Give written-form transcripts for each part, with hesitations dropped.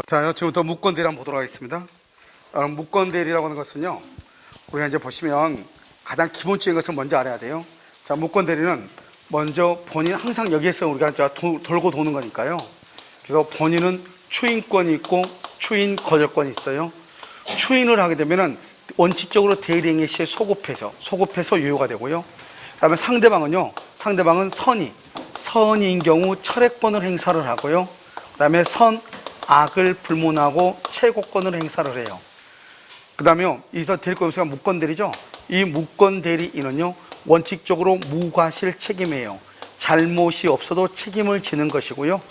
자, 지금부터 무권대리 한번 보도록 하겠습니다. 무권대리라고 하는 것은요, 우리가 이제 보시면 가장 기본적인 것을 먼저 알아야 돼요. 자, 무권대리는 먼저 본인 항상 여기에서 우리가 돌고 도는 거니까요. 그래서 본인은 추인권이 있고 추인 거절권이 있어요. 추인을 하게 되면은 원칙적으로 대리행위 시에 소급해서 유효가 되고요. 그다음에 상대방은 선의인 경우 철회권을 행사를 하고요. 그다음에 악을 불문하고 최고권을 행사를 해요. 그 다음에 여기서 대리권에서 무권대리죠. 이 무권대리인은요, 원칙적으로 무과실 책임이에요. 잘못이 없어도 책임을 지는 것이고요.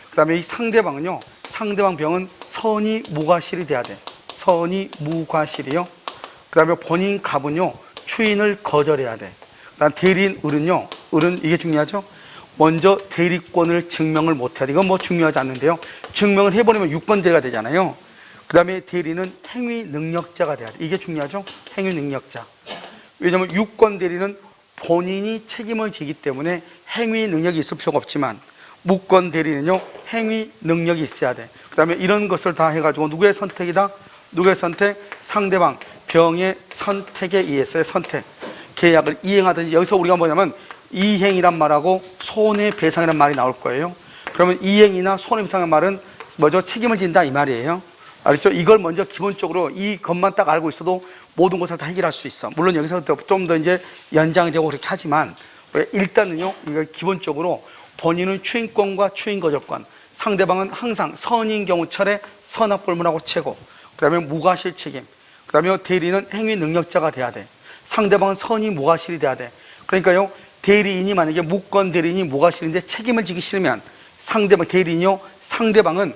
그 다음에 이 상대방 병은 선이 무과실이 돼야 돼. 선이 무과실이요. 그 다음에 본인 갑은요, 추인을 거절해야 돼. 그 다음 대리인 을은 이게 중요하죠. 먼저 대리권을 증명을 못해야 돼. 이건 뭐 중요하지 않는데요. 증명을 해버리면 유권대리가 되잖아요. 그 다음에 대리는 행위 능력자가 돼야 돼. 이게 중요하죠. 행위 능력자. 왜냐하면 유권대리는 본인이 책임을 지기 때문에 행위 능력이 있을 필요가 없지만 무권대리는요, 행위 능력이 있어야 돼. 그 다음에 이런 것을 다 해가지고 누구의 선택이다? 누구의 선택? 상대방 병의 선택에 의해서의 선택. 계약을 이행하든지, 여기서 우리가 뭐냐면 이행이란 말하고 손해배상이란 말이 나올 거예요. 그러면 이행이나 손해배상의 말은 뭐죠? 책임을 진다 이 말이에요. 알겠죠? 이걸 먼저 기본적으로 이것만 딱 알고 있어도 모든 것을 다 해결할 수 있어. 물론 여기서 좀 더 이제 연장되고 그렇게 하지만 일단은요, 이걸 기본적으로 본인은 추인권과 추인거절권, 상대방은 항상 선인 경우 철회, 선악불문하고 최고, 그 다음에 무과실 책임, 그 다음에 대리는 행위 능력자가 돼야 돼. 상대방은 선이 무과실이 돼야 돼. 그러니까요, 대리인이 만약에 무권 대리인이 무과실인데 책임을 지기 싫으면 상대방은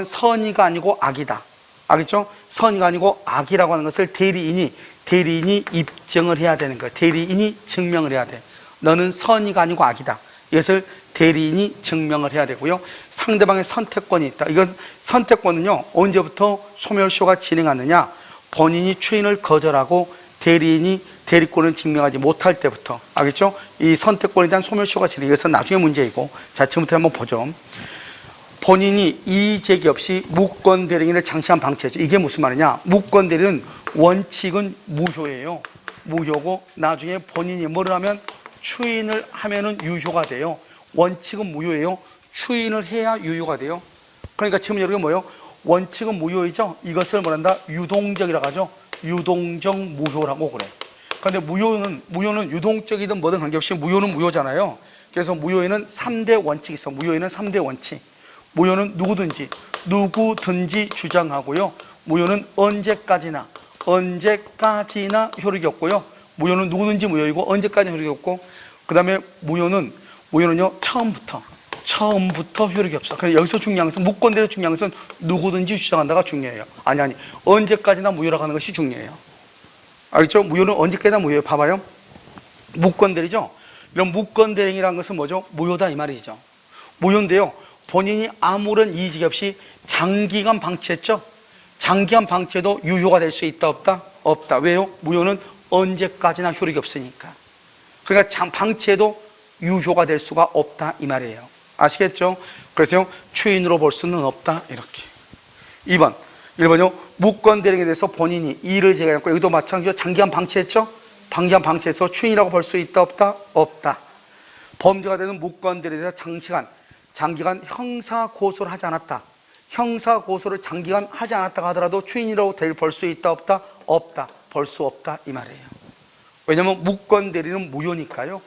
선의가 아니고 악이다. 알겠죠? 선의가 아니고 악이라고 하는 것을 대리인이 입증을 해야 되는 거예요. 대리인이 증명을 해야 돼. 너는 선의가 아니고 악이다. 이것을 대리인이 증명을 해야 되고요. 상대방의 선택권이 있다. 이건 선택권은요, 언제부터 소멸시효가 진행하느냐? 본인이 추인을 거절하고 대리인이 대리권을 증명하지 못할 때부터. 알겠죠? 이 선택권에 대한 소멸시효가 진행. 이것은 나중에 문제이고. 자, 지금부터 한번 보죠. 본인이 이의제기 없이 무권 대리인을 장시한 방치했죠. 이게 무슨 말이냐? 무권 대리는 원칙은 무효예요. 무효고 나중에 본인이 뭐를 하면 추인을 하면은 유효가 돼요. 원칙은 무효예요. 추인을 해야 유효가 돼요. 그러니까 지금 여러분 뭐예요? 원칙은 무효이죠. 이것을 뭐란다? 유동적이라고 하죠. 유동적 무효라고 그래. 그런데 무효는 유동적이든 뭐든 관계없이 무효는 무효잖아요. 그래서 무효에는 3대 원칙이 있어. 무효에는 3대 원칙. 무효는 누구든지 주장하고요. 무효는 언제까지나 효력이 없고요. 무효는 누구든지 무효이고 언제까지나 효력이 없고, 그 다음에 무효는요, 처음부터 효력이 없어. 그래서 여기서 중요한 것은, 무권대리 중요한 것은 누구든지 주장한다가 중요해요. 아니, 언제까지나 무효라고 하는 것이 중요해요. 알겠죠? 무효는 언제까지나 무효예요. 봐봐요. 무권대리죠? 이런 무권대리라는 것은 뭐죠? 무효다 이 말이죠. 무효인데요, 본인이 아무런 이의지기 없이 장기간 방치했죠? 장기간 방치해도 유효가 될 수 있다 없다? 없다. 왜요? 무효는 언제까지나 효력이 없으니까. 그러니까 방치해도 유효가 될 수가 없다 이 말이에요. 아시겠죠? 그래서 추인으로 볼 수는 없다 이렇게. 1번요. 무권 대리인에 대해서 본인이 이의를 제기했고, 여기도 마찬가지로 장기간 방치했죠? 장기간 방치해서 추인이라고 볼 수 있다 없다? 없다. 범죄가 되는 무권 대리인에 대해서 장기간 형사 고소를 하지 않았다. 형사 고소를 장기간 하지 않았다고 하더라도 추인이라고 볼 수 있다 없다? 없다. 볼 수 없다 이 말이에요. 왜냐하면 무권 대리는 무효니까요.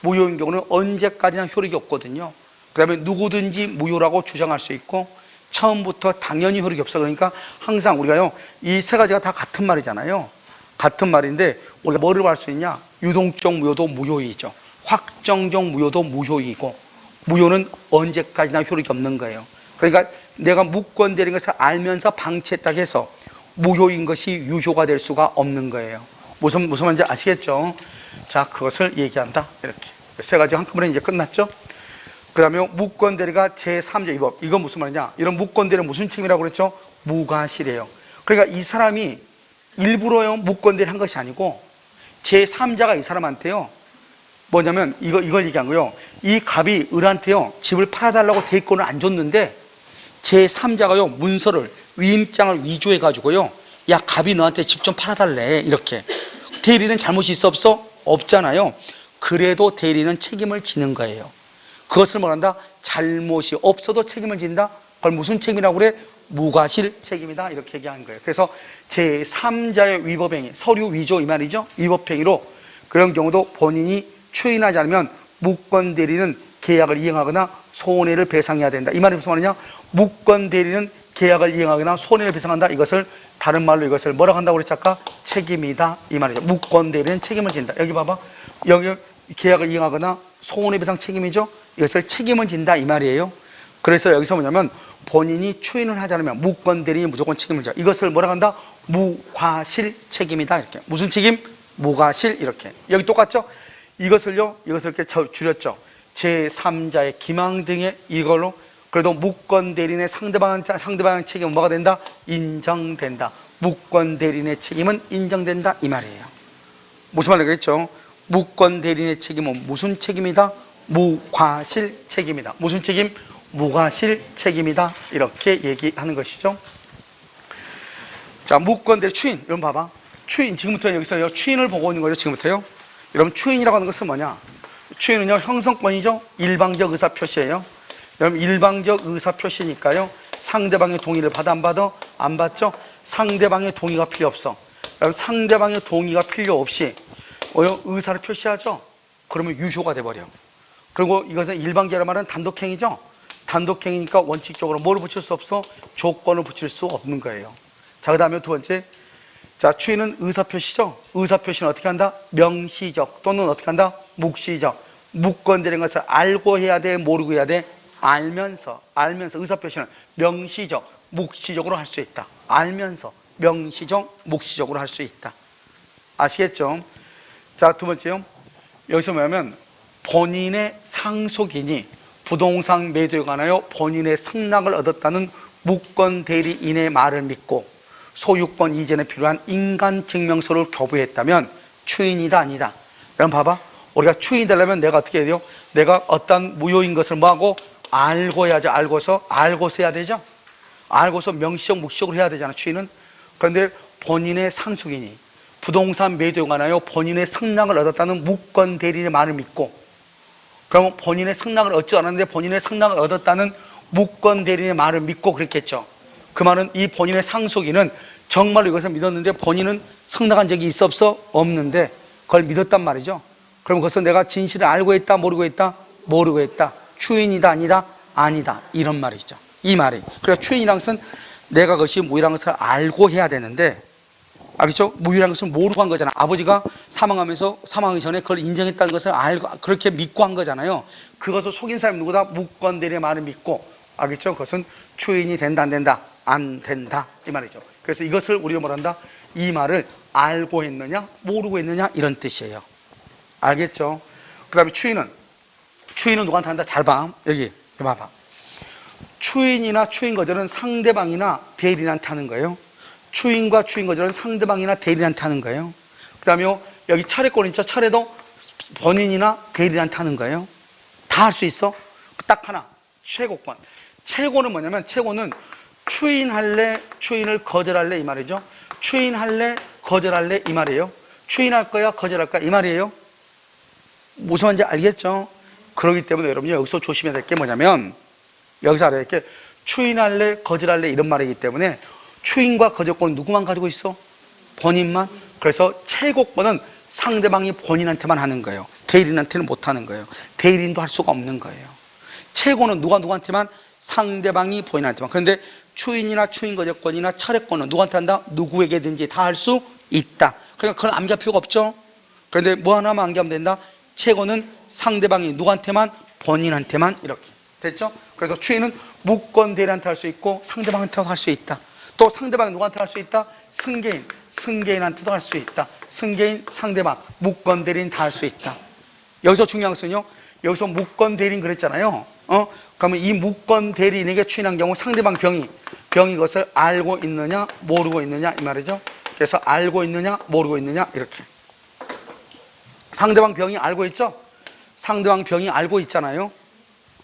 무효인 경우는 언제까지나 효력이 없거든요. 그 다음에 누구든지 무효라고 주장할 수 있고, 처음부터 당연히 효력이 없어. 그러니까 항상 우리가요, 이 세 가지가 다 같은 말이잖아요. 같은 말인데 우리가 뭐를 알 수 있냐? 유동적 무효도 무효이죠. 확정적 무효도 무효이고, 무효는 언제까지나 효력이 없는 거예요. 그러니까 내가 무권 대리인 것을 알면서 방치했다고 해서 무효인 것이 유효가 될 수가 없는 거예요. 무슨 말인지 아시겠죠? 자, 그것을 얘기한다 이렇게. 세 가지 한꺼번에 이제 끝났죠? 그 다음에 무권 대리가 제3조 위법. 이건 무슨 말이냐? 이런 무권 대리는 무슨 책임이라고 그랬죠? 무과실이에요. 그러니까 이 사람이 일부러요 무권 대리 한 것이 아니고 제3자가 이 사람한테요, 뭐냐면 이걸 얘기한 거예요. 이 갑이 을한테요 집을 팔아달라고 대권을 안 줬는데 제3자가요 문서를 위임장을 위조해 가지고요, 야 갑이 너한테 집 좀 팔아달래, 이렇게. 대리는 잘못이 있어 없어? 없잖아요. 그래도 대리는 책임을 지는 거예요. 그것을 뭐란다? 잘못이 없어도 책임을 진다. 그걸 무슨 책임이라고 그래? 무과실 책임이다, 이렇게 얘기하는 거예요. 그래서 제3자의 위법행위, 서류 위조 이 말이죠. 위법행위로 그런 경우도 본인이 추인하지 않으면 무권대리는 계약을 이행하거나 손해를 배상해야 된다. 이 말이 무슨 말이냐? 무권대리는 계약을 이행하거나 손해를 배상한다. 이것을 다른 말로 이것을 뭐라고 한다고 그랬지 아까? 책임이다, 이 말이죠. 무권대리는 책임을 진다. 여기 봐봐, 여기 계약을 이행하거나 손해배상 책임이죠. 이것을 책임을 진다, 이 말이에요. 그래서 여기서 뭐냐면 본인이 추인을 하지 않으면 무권대리인이 무조건 책임을 져. 이것을 뭐라고 한다? 무과실 책임이다, 이렇게. 무슨 책임? 무과실, 이렇게. 여기 똑같죠? 이것을요, 이것을 이렇게 줄였죠. 제3자의 기망 등의 이걸로 그래도 무권대리인의 상대방의 책임은 뭐가 된다? 인정된다. 무권대리인의 책임은 인정된다, 이 말이에요. 무슨 말이라고 그랬죠? 무권대리인의 책임은 무슨 책임이다? 무과실 책임이다. 무슨 책임? 무과실 책임이다, 이렇게 얘기하는 것이죠. 자, 무권대리 추인, 여러분 봐봐. 추인, 지금부터 여기서 추인을 보고 있는 거죠. 지금부터요. 여러분 추인이라고 하는 것은 뭐냐? 추인은요 형성권이죠. 일방적 의사표시예요. 여러분 일방적 의사표시니까요 상대방의 동의를 받아 안 받아? 안 받죠. 상대방의 동의가 필요 없어. 여러분 상대방의 동의가 필요 없이 의사를 표시하죠. 그러면 유효가 돼버려. 그리고 이것은 일방적이라는 말은 단독행위죠. 단독행위니까 원칙적으로 뭐를 붙일 수 없어? 조건을 붙일 수 없는 거예요. 자, 그 다음에 두 번째, 자, 추인은 의사표시죠. 의사표시는 어떻게 한다? 명시적 또는 어떻게 한다? 묵시적. 무권되는 것을 알고 해야 돼, 모르고 해야 돼? 알면서 의사표시는 명시적, 묵시적으로 할 수 있다. 알면서 명시적, 묵시적으로 할 수 있다. 아시겠죠? 자, 두 번째요. 여기서 뭐냐면 본인의 상속인이 부동산 매도에 관하여 본인의 승낙을 얻었다는 무권대리인의 말을 믿고 소유권 이전에 필요한 인간증명서를 교부했다면 추인이다, 아니다? 여러분 봐봐, 우리가 추인이 되려면 내가 어떻게 해야 돼요? 내가 어떤 무효인 것을 뭐하고? 알고 해야죠. 알고서 해야 되죠. 알고서 명시적 묵시적으로 해야 되잖아, 추인은. 그런데 본인의 상속인이 부동산 매도에 관하여 본인의 승낙을 얻었다는 무권대리인의 말을 믿고, 그러면 본인의 승낙을 얻지 않았는데 본인의 승낙을 얻었다는 무권대리인의 말을 믿고 그랬겠죠. 그 말은 이 본인의 상속인은 정말로 이것을 믿었는데 본인은 승낙한 적이 있어 없어? 없는데 그걸 믿었단 말이죠. 그럼 그것은 내가 진실을 알고 있다, 모르고 있다? 모르고 있다. 추인이다, 아니다? 아니다, 이런 말이죠. 이 말이. 그러니까 추인이란 것은 내가 그것이 무효라는 것을 알고 해야 되는데, 알겠죠? 무효라는 것은 모르고 한 거잖아. 아버지가 사망하기 전에 그걸 인정했다는 것을 알고 그렇게 믿고 한 거잖아요. 그것을 속인 사람이 누구다? 무권대리의 말을 믿고, 알겠죠? 그것은 추인이 된다, 안 된다? 안 된다, 이 말이죠. 그래서 이것을 우리가 뭐란다? 이 말을 알고 했느냐, 모르고 했느냐, 이런 뜻이에요. 알겠죠? 그 다음에 추인은 누구한테 한다? 잘 봐. 여기 봐봐. 추인이나 추인 거절은 상대방이나 대리인한테 하는 거예요. 추인과 추인 거절은 상대방이나 대리인한테 하는 거예요. 그 다음에 여기 철회권 있죠? 철회도 본인이나 대리인한테 하는 거예요. 다 할 수 있어. 딱 하나, 최고권. 최고는 뭐냐면, 최고는 추인할래, 추인을 거절할래, 이 말이죠. 추인할래, 거절할래, 이 말이에요. 추인할 거야, 거절할 거야, 이 말이에요. 무슨 말인지 알겠죠? 그렇기 때문에 여러분이 여기서 조심해야 될 게 뭐냐면, 여기서 알아야 될 게 추인할래, 거절할래, 이런 말이기 때문에 추인과 거절권은 누구만 가지고 있어? 본인만. 그래서 최고권은 상대방이 본인한테만 하는 거예요. 대리인한테는 못 하는 거예요. 대리인도 할 수가 없는 거예요. 최고는 누구한테만? 상대방이 본인한테만. 그런데 추인이나 추인 거절권이나 철회권은 누구한테 한다? 누구에게든지 다 할 수 있다. 그러니까 그건 암기할 필요가 없죠. 그런데 뭐 하나만 암기하면 된다? 최고는 상대방이 누구한테만? 본인한테만. 이렇게 됐죠? 그래서 추인은 무권대리한테 할 수 있고 상대방한테도 할 수 있다. 또 상대방이 누구한테 할 수 있다? 승계인한테도 할 수 있다. 승계인, 상대방, 무권대리인 다 할 수 있다. 여기서 중요한 것은요, 여기서 무권대리인 그랬잖아요. 그러면 이 무권대리인에게 추인한 경우 상대방 병이 그것을 알고 있느냐, 모르고 있느냐, 이 말이죠. 그래서 알고 있느냐, 모르고 있느냐, 이렇게. 상대방 병이 알고 있죠? 상대방 병이 알고 있잖아요.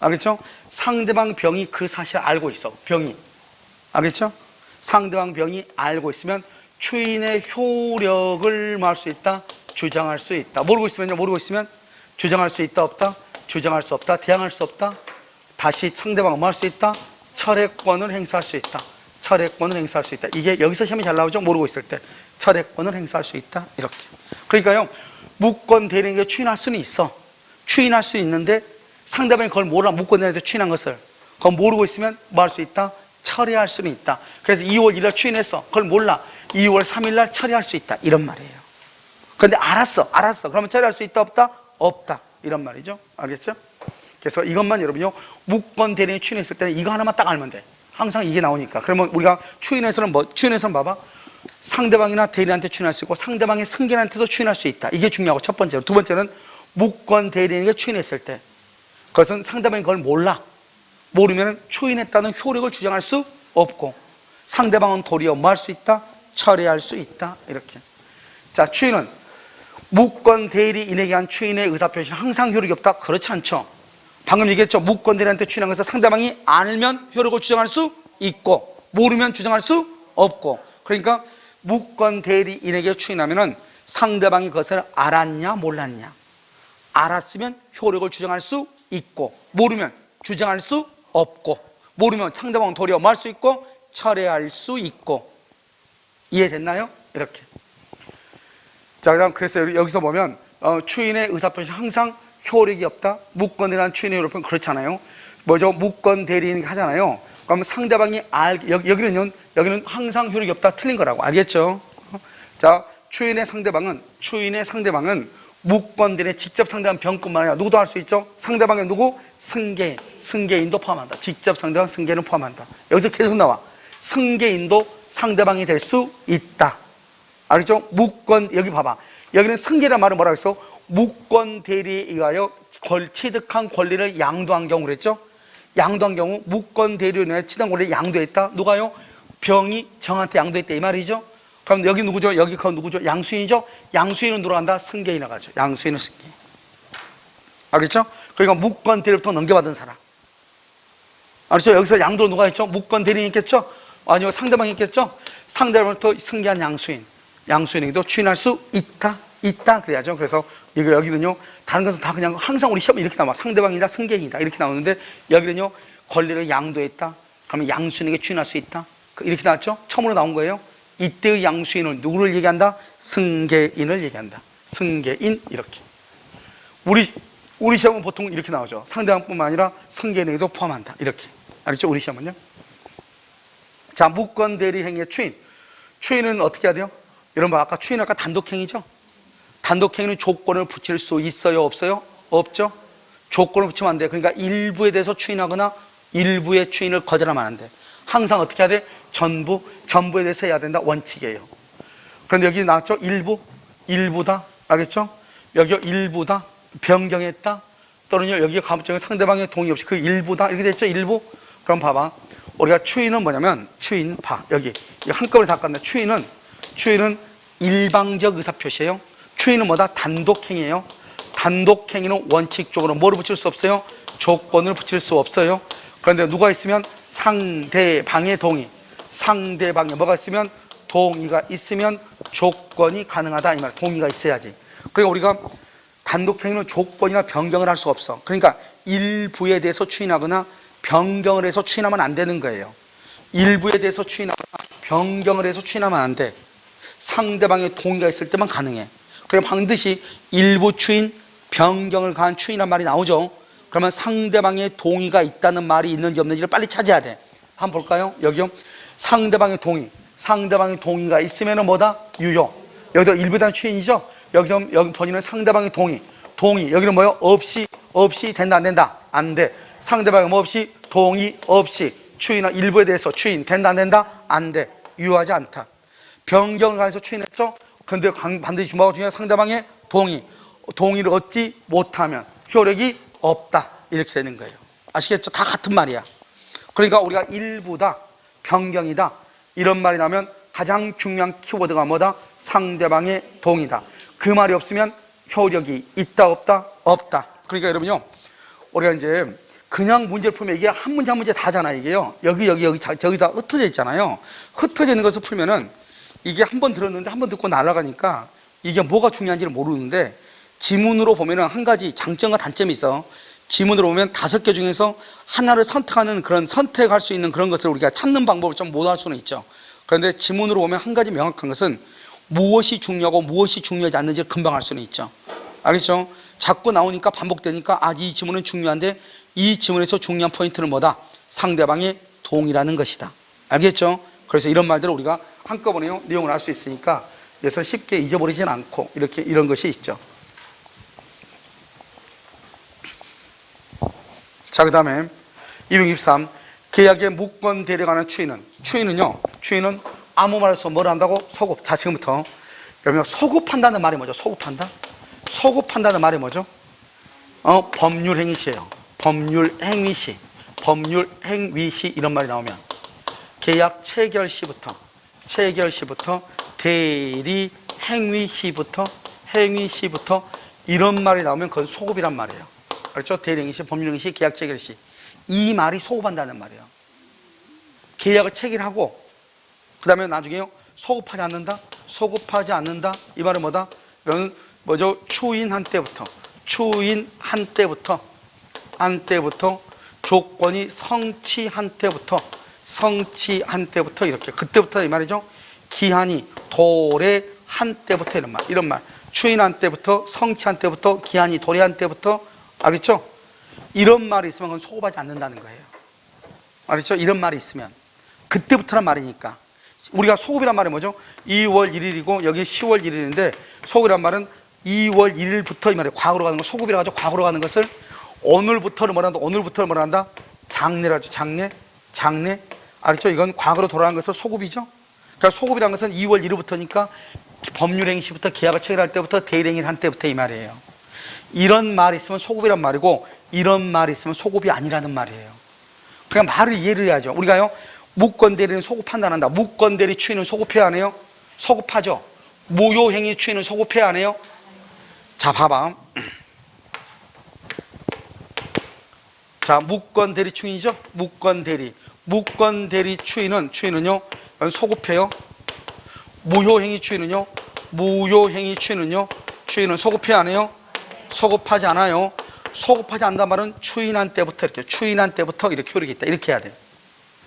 알겠죠? 상대방 병이 그 사실을 알고 있어. 병이. 알겠죠? 상대방 병이 알고 있으면 추인의 효력을 뭐 할 수 있다? 주장할 수 있다. 모르고 있으면요. 모르고 있으면 주장할 수 있다 없다? 주장할 수 없다. 대항할 수 없다. 다시 상대방을 뭐 할 수 있다? 철회권을 행사할 수 있다. 철회권을 행사할 수 있다. 이게 여기서 시험이 잘 나오죠? 모르고 있을 때. 철회권을 행사할 수 있다. 이렇게. 그러니까요. 무권 대리인에게 추인할 수는 있어. 추인할 수 있는데 상대방이 그걸 몰라. 무권 대리인한테 추인한 것을. 그걸 모르고 있으면 뭐 할 수 있다? 철회할 수는 있다. 그래서 2월 1일 추인했어. 그걸 몰라. 2월 3일 날 처리할 수 있다. 이런 말이에요. 그런데 알았어. 그러면 처리할 수 있다 없다? 없다. 이런 말이죠. 알겠죠? 그래서 이것만 여러분요. 무권 대리인이 추인했을 때는 이거 하나만 딱 알면 돼. 항상 이게 나오니까. 그러면 우리가 추인해서는 봐봐. 상대방이나 대리인한테 추인할 수 있고 상대방의 승계인한테도 추인할 수 있다. 이게 중요하고 첫 번째로. 두 번째는 무권 대리인에게 추인했을 때 그것은 상대방이 그걸 몰라. 모르면 추인했다는 효력을 주장할 수 없고 상대방은 도리어 뭐 할 수 있다? 처리할 수 있다. 이렇게. 자, 추인은 무권 대리인에게 한 추인의 의사표시는 항상 효력이 없다? 그렇지 않죠. 방금 얘기했죠. 무권 대리인한테 추인한 것은 상대방이 알면 효력을 주장할 수 있고 모르면 주장할 수 없고. 그러니까 무권 대리인에게 추인하면은 상대방이 그것을 알았냐 몰랐냐. 알았으면 효력을 주장할 수 있고 모르면 주장할 수 없고 모르면 상대방은 도리어 뭐 할 수 있고 철회할 수 있고. 이해됐나요? 이렇게. 자, 그래서 여기서 보면 추인의 의사표시는 항상 효력이 없다. 무권이라는 추인의 효력은 그렇잖아요. 뭐죠? 무권 대리인이 하잖아요. 그러면 상대방이 여기는 항상 효력이 없다. 틀린 거라고. 알겠죠? 자, 추인의 상대방은 무권 대리인의 직접 상대방 병뿐만 아니라 누구도 할 수 있죠? 상대방의 누구? 승계인도 포함한다. 직접 상대방 승계인을 포함한다. 여기서 계속 나와. 승계인도 상대방이 될 수 있다. 알겠죠? 무권, 여기 봐봐. 여기는 승계란 말은 뭐라고 했어? 무권 대리에 의하여 취득한 권리를 양도한 경우 그랬죠? 양도한 경우 무권 대리에 의해 취득한 권리를 양도했다. 누가요? 병이 정한테 양도했다 이 말이죠? 그럼 여기 누구죠? 여기 그 누구죠? 양수인이죠? 양수인은 누가 한다? 승계인이라고 하죠. 양수인은 승계인. 알겠죠? 그러니까 무권 대리부터 넘겨받은 사람. 알겠죠? 여기서 양도를 누가 했죠? 무권 대리인이 있겠죠? 아니면 상대방이 있겠죠? 상대방부터 승계한 양수인에게도 추인할 수 있다 그래야죠. 그래서 여기는요, 다른 것은 다 그냥 항상 우리 시험에 이렇게 나와. 상대방이다, 승계인이다 이렇게 나오는데 여기는요, 권리를 양도했다. 그러면 양수인에게 추인할 수 있다. 이렇게 나왔죠? 처음으로 나온 거예요. 이때의 양수인은 누구를 얘기한다? 승계인을 얘기한다. 승계인 이렇게. 우리 시험은 보통 이렇게 나오죠. 상대방뿐만 아니라 승계인에게도 포함한다. 이렇게. 알겠죠? 우리 시험은요. 자, 무권 대리 행위의 추인. 추인은 어떻게 해야 돼요? 여러분 아까 추인은 아까 단독행위죠? 단독행위는 조건을 붙일 수 있어요? 없어요? 없죠? 조건을 붙이면 안 돼. 그러니까 일부에 대해서 추인하거나 일부의 추인을 거절하면 안 돼. 항상 어떻게 해야 돼? 전부에 대해서 해야 된다. 원칙이에요. 그런데 여기 나왔죠? 일부다. 알겠죠? 여기 일부다. 변경했다. 또는요, 여기 감정의 상대방의 동의 없이 그 일부다. 이렇게 됐죠? 일부. 그럼 봐봐. 우리가 추인은 뭐냐면, 추인, 여기 한꺼번에 다 깠네. 추인은 일방적 의사표시예요. 추인은 뭐다? 단독행위예요. 단독행위는 원칙적으로 뭐를 붙일 수 없어요? 조건을 붙일 수 없어요. 그런데 누가 있으면 상대방의 동의. 상대방에 뭐가 있으면 동의가 있으면 조건이 가능하다 이 말. 동의가 있어야지. 그러니까 우리가 단독행위는 조건이나 변경을 할 수 없어. 그러니까 일부에 대해서 추인하거나 변경을 해서 추인하면 안 되는 거예요. 일부에 대해서 추인하거나 변경을 해서 추인하면 안 돼. 상대방의 동의가 있을 때만 가능해. 그럼 반드시 일부 추인, 변경을 가한 추인이란 말이 나오죠. 그러면 상대방의 동의가 있다는 말이 있는지 없는지를 빨리 찾아야 돼. 한번 볼까요? 여기요. 상대방의 동의가 있으면 뭐다? 유효. 여기도 일부에 대한 추인이죠. 여기 본인은 상대방의 동의. 여기는 뭐요? 없이 된다 안 된다? 안 돼. 상대방의 뭐 없이? 동의 없이 추인한 일부에 대해서 추인 된다 안 된다? 안 돼. 유효하지 않다. 변경을 가해서 추인했죠. 근데 반드시 뭐가 중요해? 상대방의 동의를 얻지 못하면 효력이 없다. 이렇게 되는 거예요. 아시겠죠? 다 같은 말이야. 그러니까 우리가 일부다, 변경이다 이런 말이 나면 가장 중요한 키워드가 뭐다? 상대방의 동의다. 그 말이 없으면 효력이 있다 없다? 없다. 그러니까 여러분요, 우리가 이제 그냥 문제를 풀면 이게 한 문제 한 문제 다잖아요. 이게요. 여기 저기서 흩어져 있잖아요. 흩어져 있는 것을 풀면은 이게 한 번 들었는데 한 번 듣고 날아가니까 이게 뭐가 중요한지를 모르는데, 지문으로 보면은 한 가지 장점과 단점이 있어. 지문으로 보면 5개 중에서 하나를 선택하는, 그런 선택할 수 있는 그런 것을 우리가 찾는 방법을 좀 못 할 수는 있죠. 그런데 지문으로 보면 한 가지 명확한 것은 무엇이 중요하고 무엇이 중요하지 않는지를 금방 알 수는 있죠. 알겠죠? 자꾸 나오니까 반복되니까 이 지문은 중요한데 이 지문에서 중요한 포인트는 뭐다? 상대방의 동의라는 것이다. 알겠죠? 그래서 이런 말들을 우리가 한꺼번에 내용을 알 수 있으니까 그래서 쉽게 잊어버리진 않고 이렇게 이런 것이 있죠. 자, 그 다음에 263 계약의 무권 대리관한 추인은요, 추인은 아무 말에서 뭘 한다고? 소급. 자, 지금부터 여러분, 소급한다는 말이 뭐죠? 소급한다? 소급한다는 말이 뭐죠? 법률행위시예요. 법률행위시. 법률행위시 이런 말이 나오면 계약 체결시부터 대리행위시부터 행위시부터 이런 말이 나오면 그건 소급이란 말이에요. 그렇죠? 대리행위시, 법률행위시, 계약 체결시. 이 말이 소급한다는 말이에요. 계약을 체결하고 그 다음에 나중에요, 소급하지 않는다. 이 말은 뭐다? 이건 뭐죠? 추인한 때부터 조건이 성취한 때부터 이렇게, 그때부터 이 말이죠. 기한이 도래한 때부터 이런 말. 추인한 때부터, 성취한 때부터, 기한이 도래한 때부터. 알겠죠? 이런 말이 있으면 그건 소급하지 않는다는 거예요. 알겠죠? 이런 말이 있으면 그때부터란 말이니까. 우리가 소급이란 말이 뭐죠? 2월 1일이고 여기 10월 1일인데 소급이란 말은 2월 1일부터 이 말이에요. 과거로 가는 거 소급이라 하죠. 과거로 가는 것을 오늘부터를 뭐라 한다? 장래라죠. 장래. 알겠죠? 이건 과거로 돌아가는 것을 소급이죠. 그러니까 소급이라는 것은 2월 1일부터니까 법률행위시부터 계약을 체결할 때부터 대리행위를 한 때부터 이 말이에요. 이런 말이 있으면 소급이란 말이고 이런 말이 있으면 소급이 아니라는 말이에요. 그러니까 말을 이해를 해야죠. 우리가요, 무권대리는 소급한다 안 한다. 무권대리 추인은 소급해야 안 해요? 소급하죠. 무효행위 추인은 소급해야 안 해요? 자, 봐봐. 자, 무권대리 추인이죠? 무권대리 추인은요 소급해요. 무효행위 추인은요 추인은 소급해야 안 해요? 소급하지 않아요. 소급하지 않는단 말은 추인한 때부터 이렇게 효력이 있다. 이렇게 해야 돼요.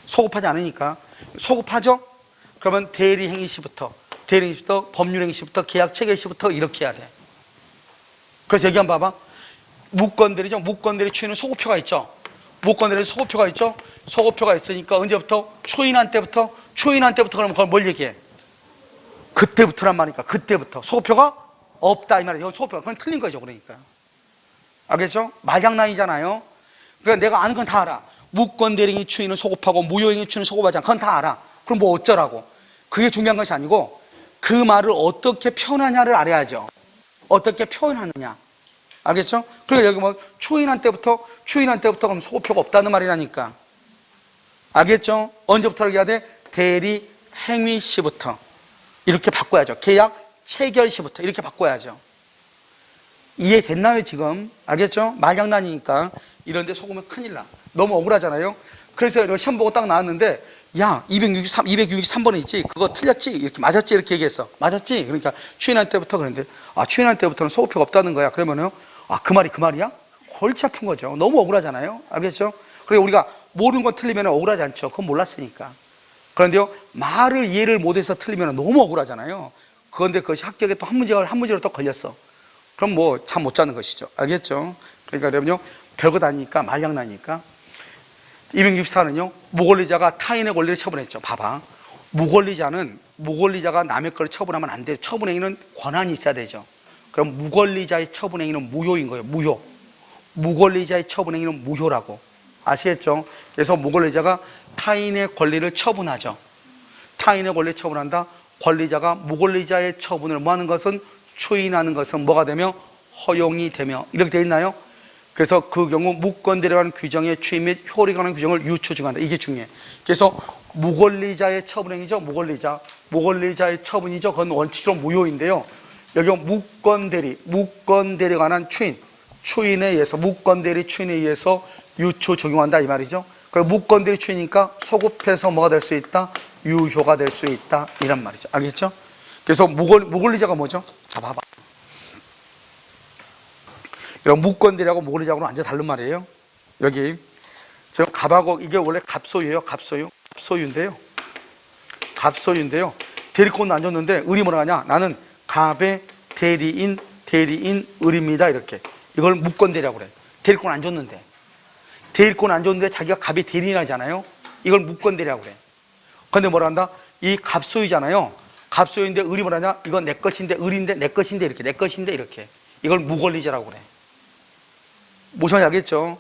소급하지 않으니까. 소급하죠? 그러면 대리행위시부터 법률행위시부터 계약 체결시부터 이렇게 해야 돼. 그래서 여기 한번 봐봐. 무권대리죠? 무권대리 추인은 소급표가 있죠? 무권대리 소급표가 있죠? 소급표가 있으니까 언제부터? 추인한 때부터 그러면 그걸 뭘 얘기해? 그때부터란 말이니까. 그때부터. 소급표가 없다 이 말이에요. 소급표가. 그건 틀린 거죠. 그러니까. 알겠죠? 말장난이잖아요. 그러니까 내가 아는 건 다 알아. 무권대리행위 추인은 소급하고 무효행위 추인은 소급하지 않아. 그건 다 알아. 그럼 뭐 어쩌라고. 그게 중요한 것이 아니고 그 말을 어떻게 표현하냐를 알아야죠. 어떻게 표현하느냐. 알겠죠? 그러니까 여기 뭐 추인한 때부터 그럼 소급표가 없다는 말이라니까. 알겠죠? 언제부터 해야 돼? 대리행위시부터 이렇게 바꿔야죠. 계약 체결시부터 이렇게 바꿔야죠. 이해됐나요 지금? 알겠죠? 말장난이니까 이런데 속으면 큰일 나. 너무 억울하잖아요. 그래서 시험 보고 딱 나왔는데 야 263번에 있지? 그거 틀렸지? 이렇게 맞았지? 이렇게 얘기했어. 맞았지? 그러니까 추인할 때부터 그랬는데 추인할 때부터는 소급표가 없다는 거야. 그러면요 그 말이야? 골치 아픈 거죠. 너무 억울하잖아요. 알겠죠? 그리고 우리가 모르는 건 틀리면 억울하지 않죠. 그건 몰랐으니까. 그런데요 말을 이해를 못해서 틀리면 너무 억울하잖아요. 그런데 그것이 합격에 또 한 문제로 또 걸렸어. 그럼 뭐 잠 못 자는 것이죠. 알겠죠? 그러니까 여러분요 별거 다니까 말장난이니까. 264는요 무권리자가 타인의 권리를 처분했죠. 봐봐. 무권리자가 남의 것을 처분하면 안 돼요. 처분행위는 권한이 있어야 되죠. 그럼 무권리자의 처분행위는 무효인 거예요. 무효. 무권리자의 처분행위는 무효라고. 아시겠죠? 그래서 무권리자가 타인의 권리를 처분하죠. 타인의 권리를 처분한다. 권리자가 무권리자의 처분을 뭐하는 것은 추인하는 것은 뭐가 되며 허용이 되며 이렇게 돼 있나요? 그래서 그 경우 무권대리관 규정의 추인 및 효력에 관한 규정을 유추증한다. 이게 중요해. 그래서 무권리자의 처분행위죠. 무권리자의 처분이죠. 그건 원칙적으로 무효인데요. 여기 무권대리에 관한 추인에 의해서 무권대리 추인에 의해서 유추 적용한다 이 말이죠. 그리고 무건들이 추이니까 소급해서 뭐가 될 수 있다? 유효가 될 수 있다 이란 말이죠. 알겠죠? 그래서 무권리자가 뭐죠? 자 봐봐. 이런 무건들이하고 무권리자하고는 완전 다른 말이에요. 여기 저 갑하고 이게 원래 갑소유예요. 갑소유인데요. 대리권은 안 줬는데 을이 뭐라 하냐? 나는 갑의 대리인 을입니다. 이렇게. 이걸 무건대리라고 그래. 대리권 안 줬는데. 자기가 갑의 대리인이잖아요. 이걸 무건대리라고 그래. 근데 뭐라 한다? 이 갑소유잖아요. 갑소유인데 을이 뭐라 하냐? 이건 내 것인데 을인데 내 것인데 이렇게. 내 것인데 이렇게. 이걸 무권리자라고 그래. 무슨 말인지 알겠죠?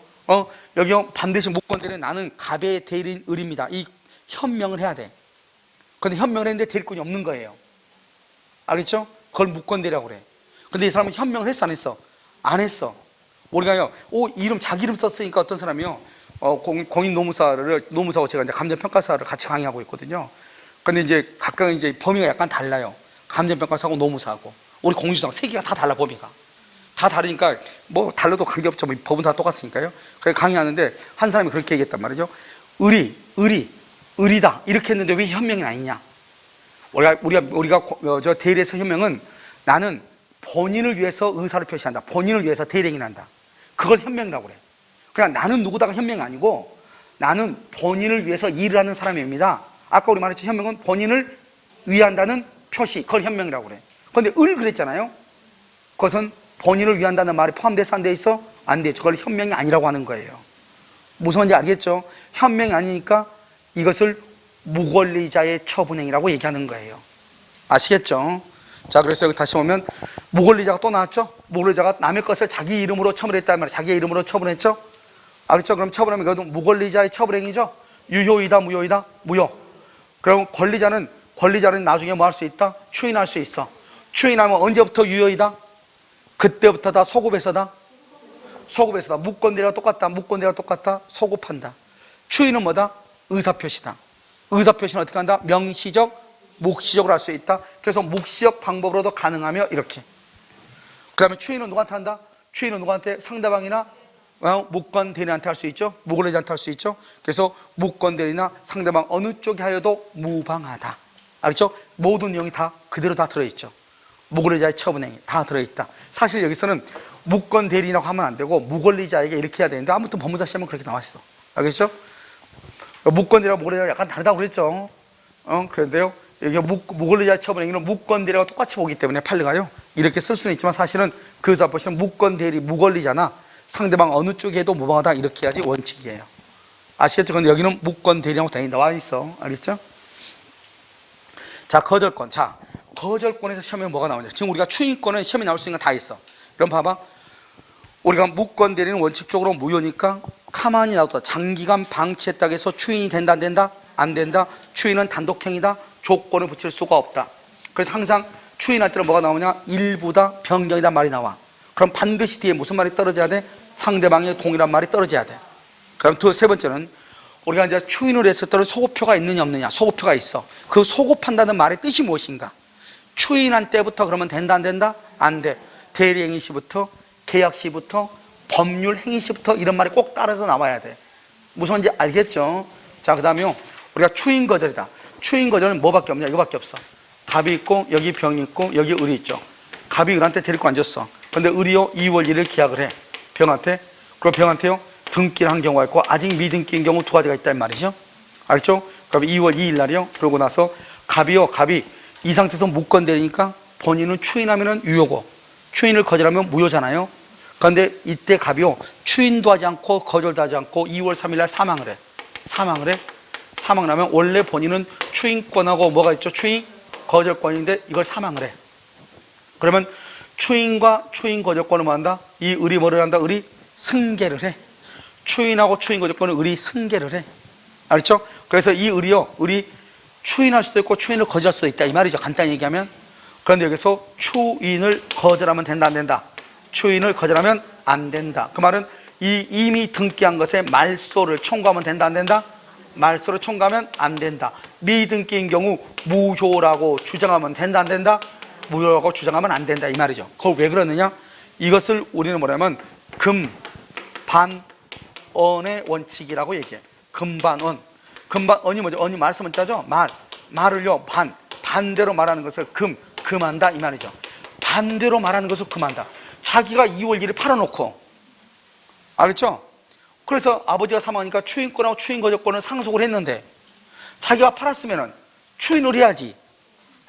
여기 반드시 무건대리는 나는 갑의 대리인 을입니다. 이 현명을 해야 돼. 근데 현명을 했는데 대리권이 없는 거예요. 알겠죠? 그걸 무건대리라고 그래. 근데 이 사람은 현명을 했어 안 했어? 안 했어. 우리가요, 자기 이름 썼으니까 어떤 사람이요, 노무사하고 제가 이제 감정평가사를 같이 강의하고 있거든요. 근데 이제 각각 이제 범위가 약간 달라요. 감정평가사하고 노무사하고. 우리 공시상 세 개가 다 달라, 범위가. 다 다르니까 뭐 달라도 관계없죠. 뭐 법은 다 똑같으니까요. 그래서 강의하는데 한 사람이 그렇게 얘기했단 말이죠. 을이다. 이렇게 했는데 왜 현명이 아니냐? 우리가 저 대리에서 현명은 나는 본인을 위해서 의사를 표시한다. 본인을 위해서 대리행위를 한다. 그걸 현명이라고 그래. 그냥 나는 누구다가 현명이 아니고 나는 본인을 위해서 일을 하는 사람입니다. 아까 우리 말했죠. 현명은 본인을 위한다는 표시. 그걸 현명이라고 그래. 그런데 그랬잖아요. 그것은 본인을 위한다는 말이 포함돼서 안 돼 있어? 안 돼. 그걸 현명이 아니라고 하는 거예요. 무슨 말인지 알겠죠? 현명이 아니니까 이것을 무권리자의 처분행위라고 얘기하는 거예요. 아시겠죠? 자, 그래서 여기 다시 보면 무권리자가 또 나왔죠? 무권리자가 남의 것을 자기 이름으로 처분했단 말이에요. 자기의 이름으로 처분했죠? 알겠죠? 그럼 처분하면 그것도 무권리자의 처분행위죠? 유효이다, 무효이다? 무효. 그럼 권리자는 나중에 뭐 할 수 있다? 추인할 수 있어. 추인하면 언제부터 유효이다? 그때부터 다 소급해서다. 무권대리가 똑같다. 소급한다. 추인은 뭐다? 의사표시다. 의사표시는 어떻게 한다? 명시적, 묵시적으로 할 수 있다. 그래서 묵시적 방법으로도 가능하며 이렇게. 그 다음에 추인은 누구한테 한다? 추인은 누구한테? 상대방이나 무권대리한테 할 수 있죠. 무권리자한테 할 수 있죠. 그래서 무권대리나 상대방 어느 쪽에 하여도 무방하다. 알겠죠? 모든 내용이 다 그대로 다 들어있죠. 무권리자의 처분행위 다 들어있다. 사실 여기서는 무권대리라고 하면 안 되고 무권리자에게 이렇게 해야 되는데 아무튼 법무사 시험은 그렇게 나왔어. 알겠죠? 무권대리하고 무권리자가 약간 다르다고 그랬죠. 그런데요, 여기 무권리자의 처분행위는 무권대리와 똑같이 보기 때문에 판례가요 이렇게 쓸 수는 있지만 사실은 그 사법시는 무권대리, 무권리자나 상대방 어느 쪽에 해도 무방하다 이렇게 해야지 원칙이에요. 아시겠죠? 근데 여기는 무권대리라고 당연히 나와 있어. 알겠죠? 자, 거절권. 자, 거절권에서 시험에 뭐가 나오냐? 지금 우리가 추인권은 시험에 나올 수 있는 거 다 있어. 그럼 봐봐. 우리가 무권대리는 원칙적으로 무효니까 가만히 놔둬. 장기간 방치했다고 해서 추인이 된다 안 된다? 안 된다. 추인은 단독행위다. 조건을 붙일 수가 없다. 그래서 항상 추인할 때는 뭐가 나오냐? 일부다, 변경이다 말이 나와. 그럼 반드시 뒤에 무슨 말이 떨어져야 돼? 상대방의 동일한 말이 떨어져야 돼. 그럼 세 번째는 우리가 이제 추인을 했을 때는 소급표가 있느냐 없느냐? 소급표가 있어. 그 소급한다는 말의 뜻이 무엇인가? 추인한 때부터 그러면 된다 안 된다? 안 돼. 대리행위 시부터, 계약 시부터, 법률 행위 시부터 이런 말이 꼭 따라서 나와야 돼. 무슨 말인지 알겠죠? 자, 그 다음에 우리가 추인 거절이다. 추인 거절은 뭐밖에 없냐? 이거밖에 없어. 갑이 있고 여기 병이 있고 여기 을이 있죠. 갑이 을한테 대리권 안 줬어. 근데 을이요 2월 1일 계약을 해. 병한테. 그럼 병한테요 등기를 한 경우가 있고 아직 미등기인 경우 두 가지가 있단 말이죠. 알죠? 그럼 2월 2일 날이요. 그러고 나서 갑이 이 상태에서 무권대리니까 본인은 추인하면은 유효고 추인을 거절하면 무효잖아요. 그런데 이때 갑이요 추인도 하지 않고 거절도 하지 않고 2월 3일 날 사망을 해. 사망을 하면 원래 본인은 추인권하고 뭐가 있죠? 추인 거절권인데 이걸 사망을 해. 그러면 추인과 추인 거절권을 뭐 한다? 이 을이 뭐를 한다? 을이 승계를 해. 추인하고 추인 거절권을 을이 승계를 해. 알죠? 그래서 이 을이 추인할 수도 있고 추인을 거절할 수도 있다 이 말이죠. 간단히 얘기하면. 그런데 여기서 추인을 거절하면 된다 안 된다? 추인을 거절하면 안 된다. 그 말은 이미 등기한 것에 말소를 청구하면 된다 안 된다? 말소를 청구하면 안 된다. 미등기인 경우 무효라고 주장하면 된다 안 된다? 무효라고 주장하면 안 된다 이 말이죠. 그걸 왜 그러느냐? 이것을 우리는 뭐냐면 금, 반, 금반언의 원칙이라고 얘기해. 금반언. 금반언이 뭐죠? 언이 말씀 문자죠? 말을요 반대로 말하는 것을 금한다 이 말이죠. 반대로 말하는 것을 금한다. 자기가 2월 1일 팔아놓고, 알겠죠? 그래서 아버지가 사망하니까 추인권하고 추인거절권을 상속을 했는데, 자기가 팔았으면은 추인을 해야지.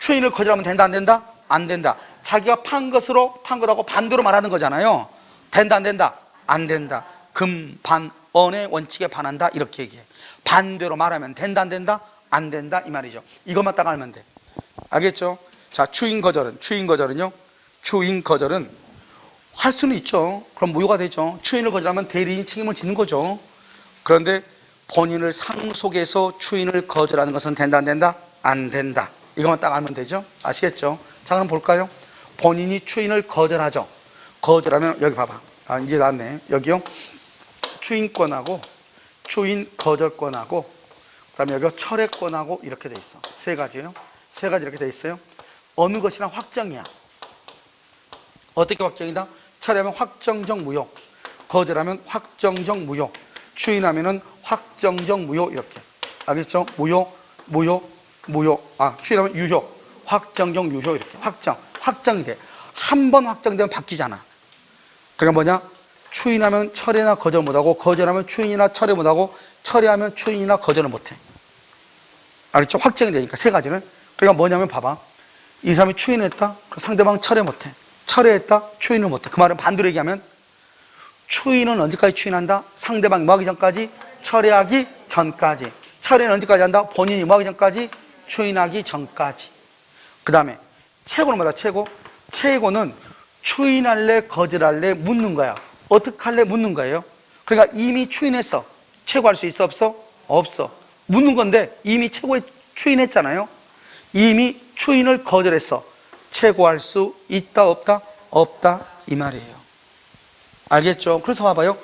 추인을 거절하면 된다 안 된다? 안 된다. 자기가 판 것하고 반대로 말하는 거잖아요. 된다 안 된다? 안 된다. 금반언의 원칙에 반한다 이렇게 얘기해. 반대로 말하면 된다 안 된다? 안 된다 이 말이죠. 이것만 딱 알면 돼. 알겠죠? 자, 추인거절은요, 추인거절은 할 수는 있죠. 그럼 무효가 되죠. 추인을 거절하면 대리인 책임을 지는 거죠. 그런데 본인을 상속해서 추인을 거절하는 것은 된다 안 된다? 안 된다. 이것만 딱 알면 되죠. 아시겠죠? 자, 그럼 볼까요? 본인이 추인을 거절하죠. 거절하면 여기 봐봐. 이제 나왔네. 여기요, 추인권하고 추인 거절권하고 그다음에 여기 철회권하고 이렇게 돼 있어. 세 가지요. 세 가지 이렇게 돼 있어요. 어느 것이나 확정이야. 어떻게 확정이다? 철회하면 확정적 무효, 거절하면 확정적 무효, 추인하면은 확정적 무효 이렇게. 알겠죠? 무효. 추인하면 유효, 확정적 유효 이렇게. 확정이 돼. 한 번 확정되면 바뀌잖아. 그러니까 뭐냐? 추인하면 철회나 거절 못하고, 거절하면 추인이나 철회 못하고, 철회하면 추인이나 거절을 못해. 알겠죠? 확정이 되니까 세 가지는. 그러니까 뭐냐면 봐봐. 이 사람이 추인했다? 상대방 철회 못해. 철회했다? 추인을 못해. 그 말은 반대로 얘기하면 추인은 언제까지 추인한다? 상대방이 뭐 하기 전까지? 철회하기 전까지. 철회는 언제까지 한다? 본인이 뭐 하기 전까지? 추인하기 전까지. 그 다음에 최고는 뭐다? 최고는 추인할래 거절할래 묻는 거야. 어떻게 할래 묻는 거예요. 그러니까 이미 추인했어. 최고할 수 있어 없어? 없어. 묻는 건데 이미 최고에 추인했잖아요. 이미 추인을 거절했어. 최고할 수 있다 없다? 없다 이 말이에요. 알겠죠? 그래서 봐봐요.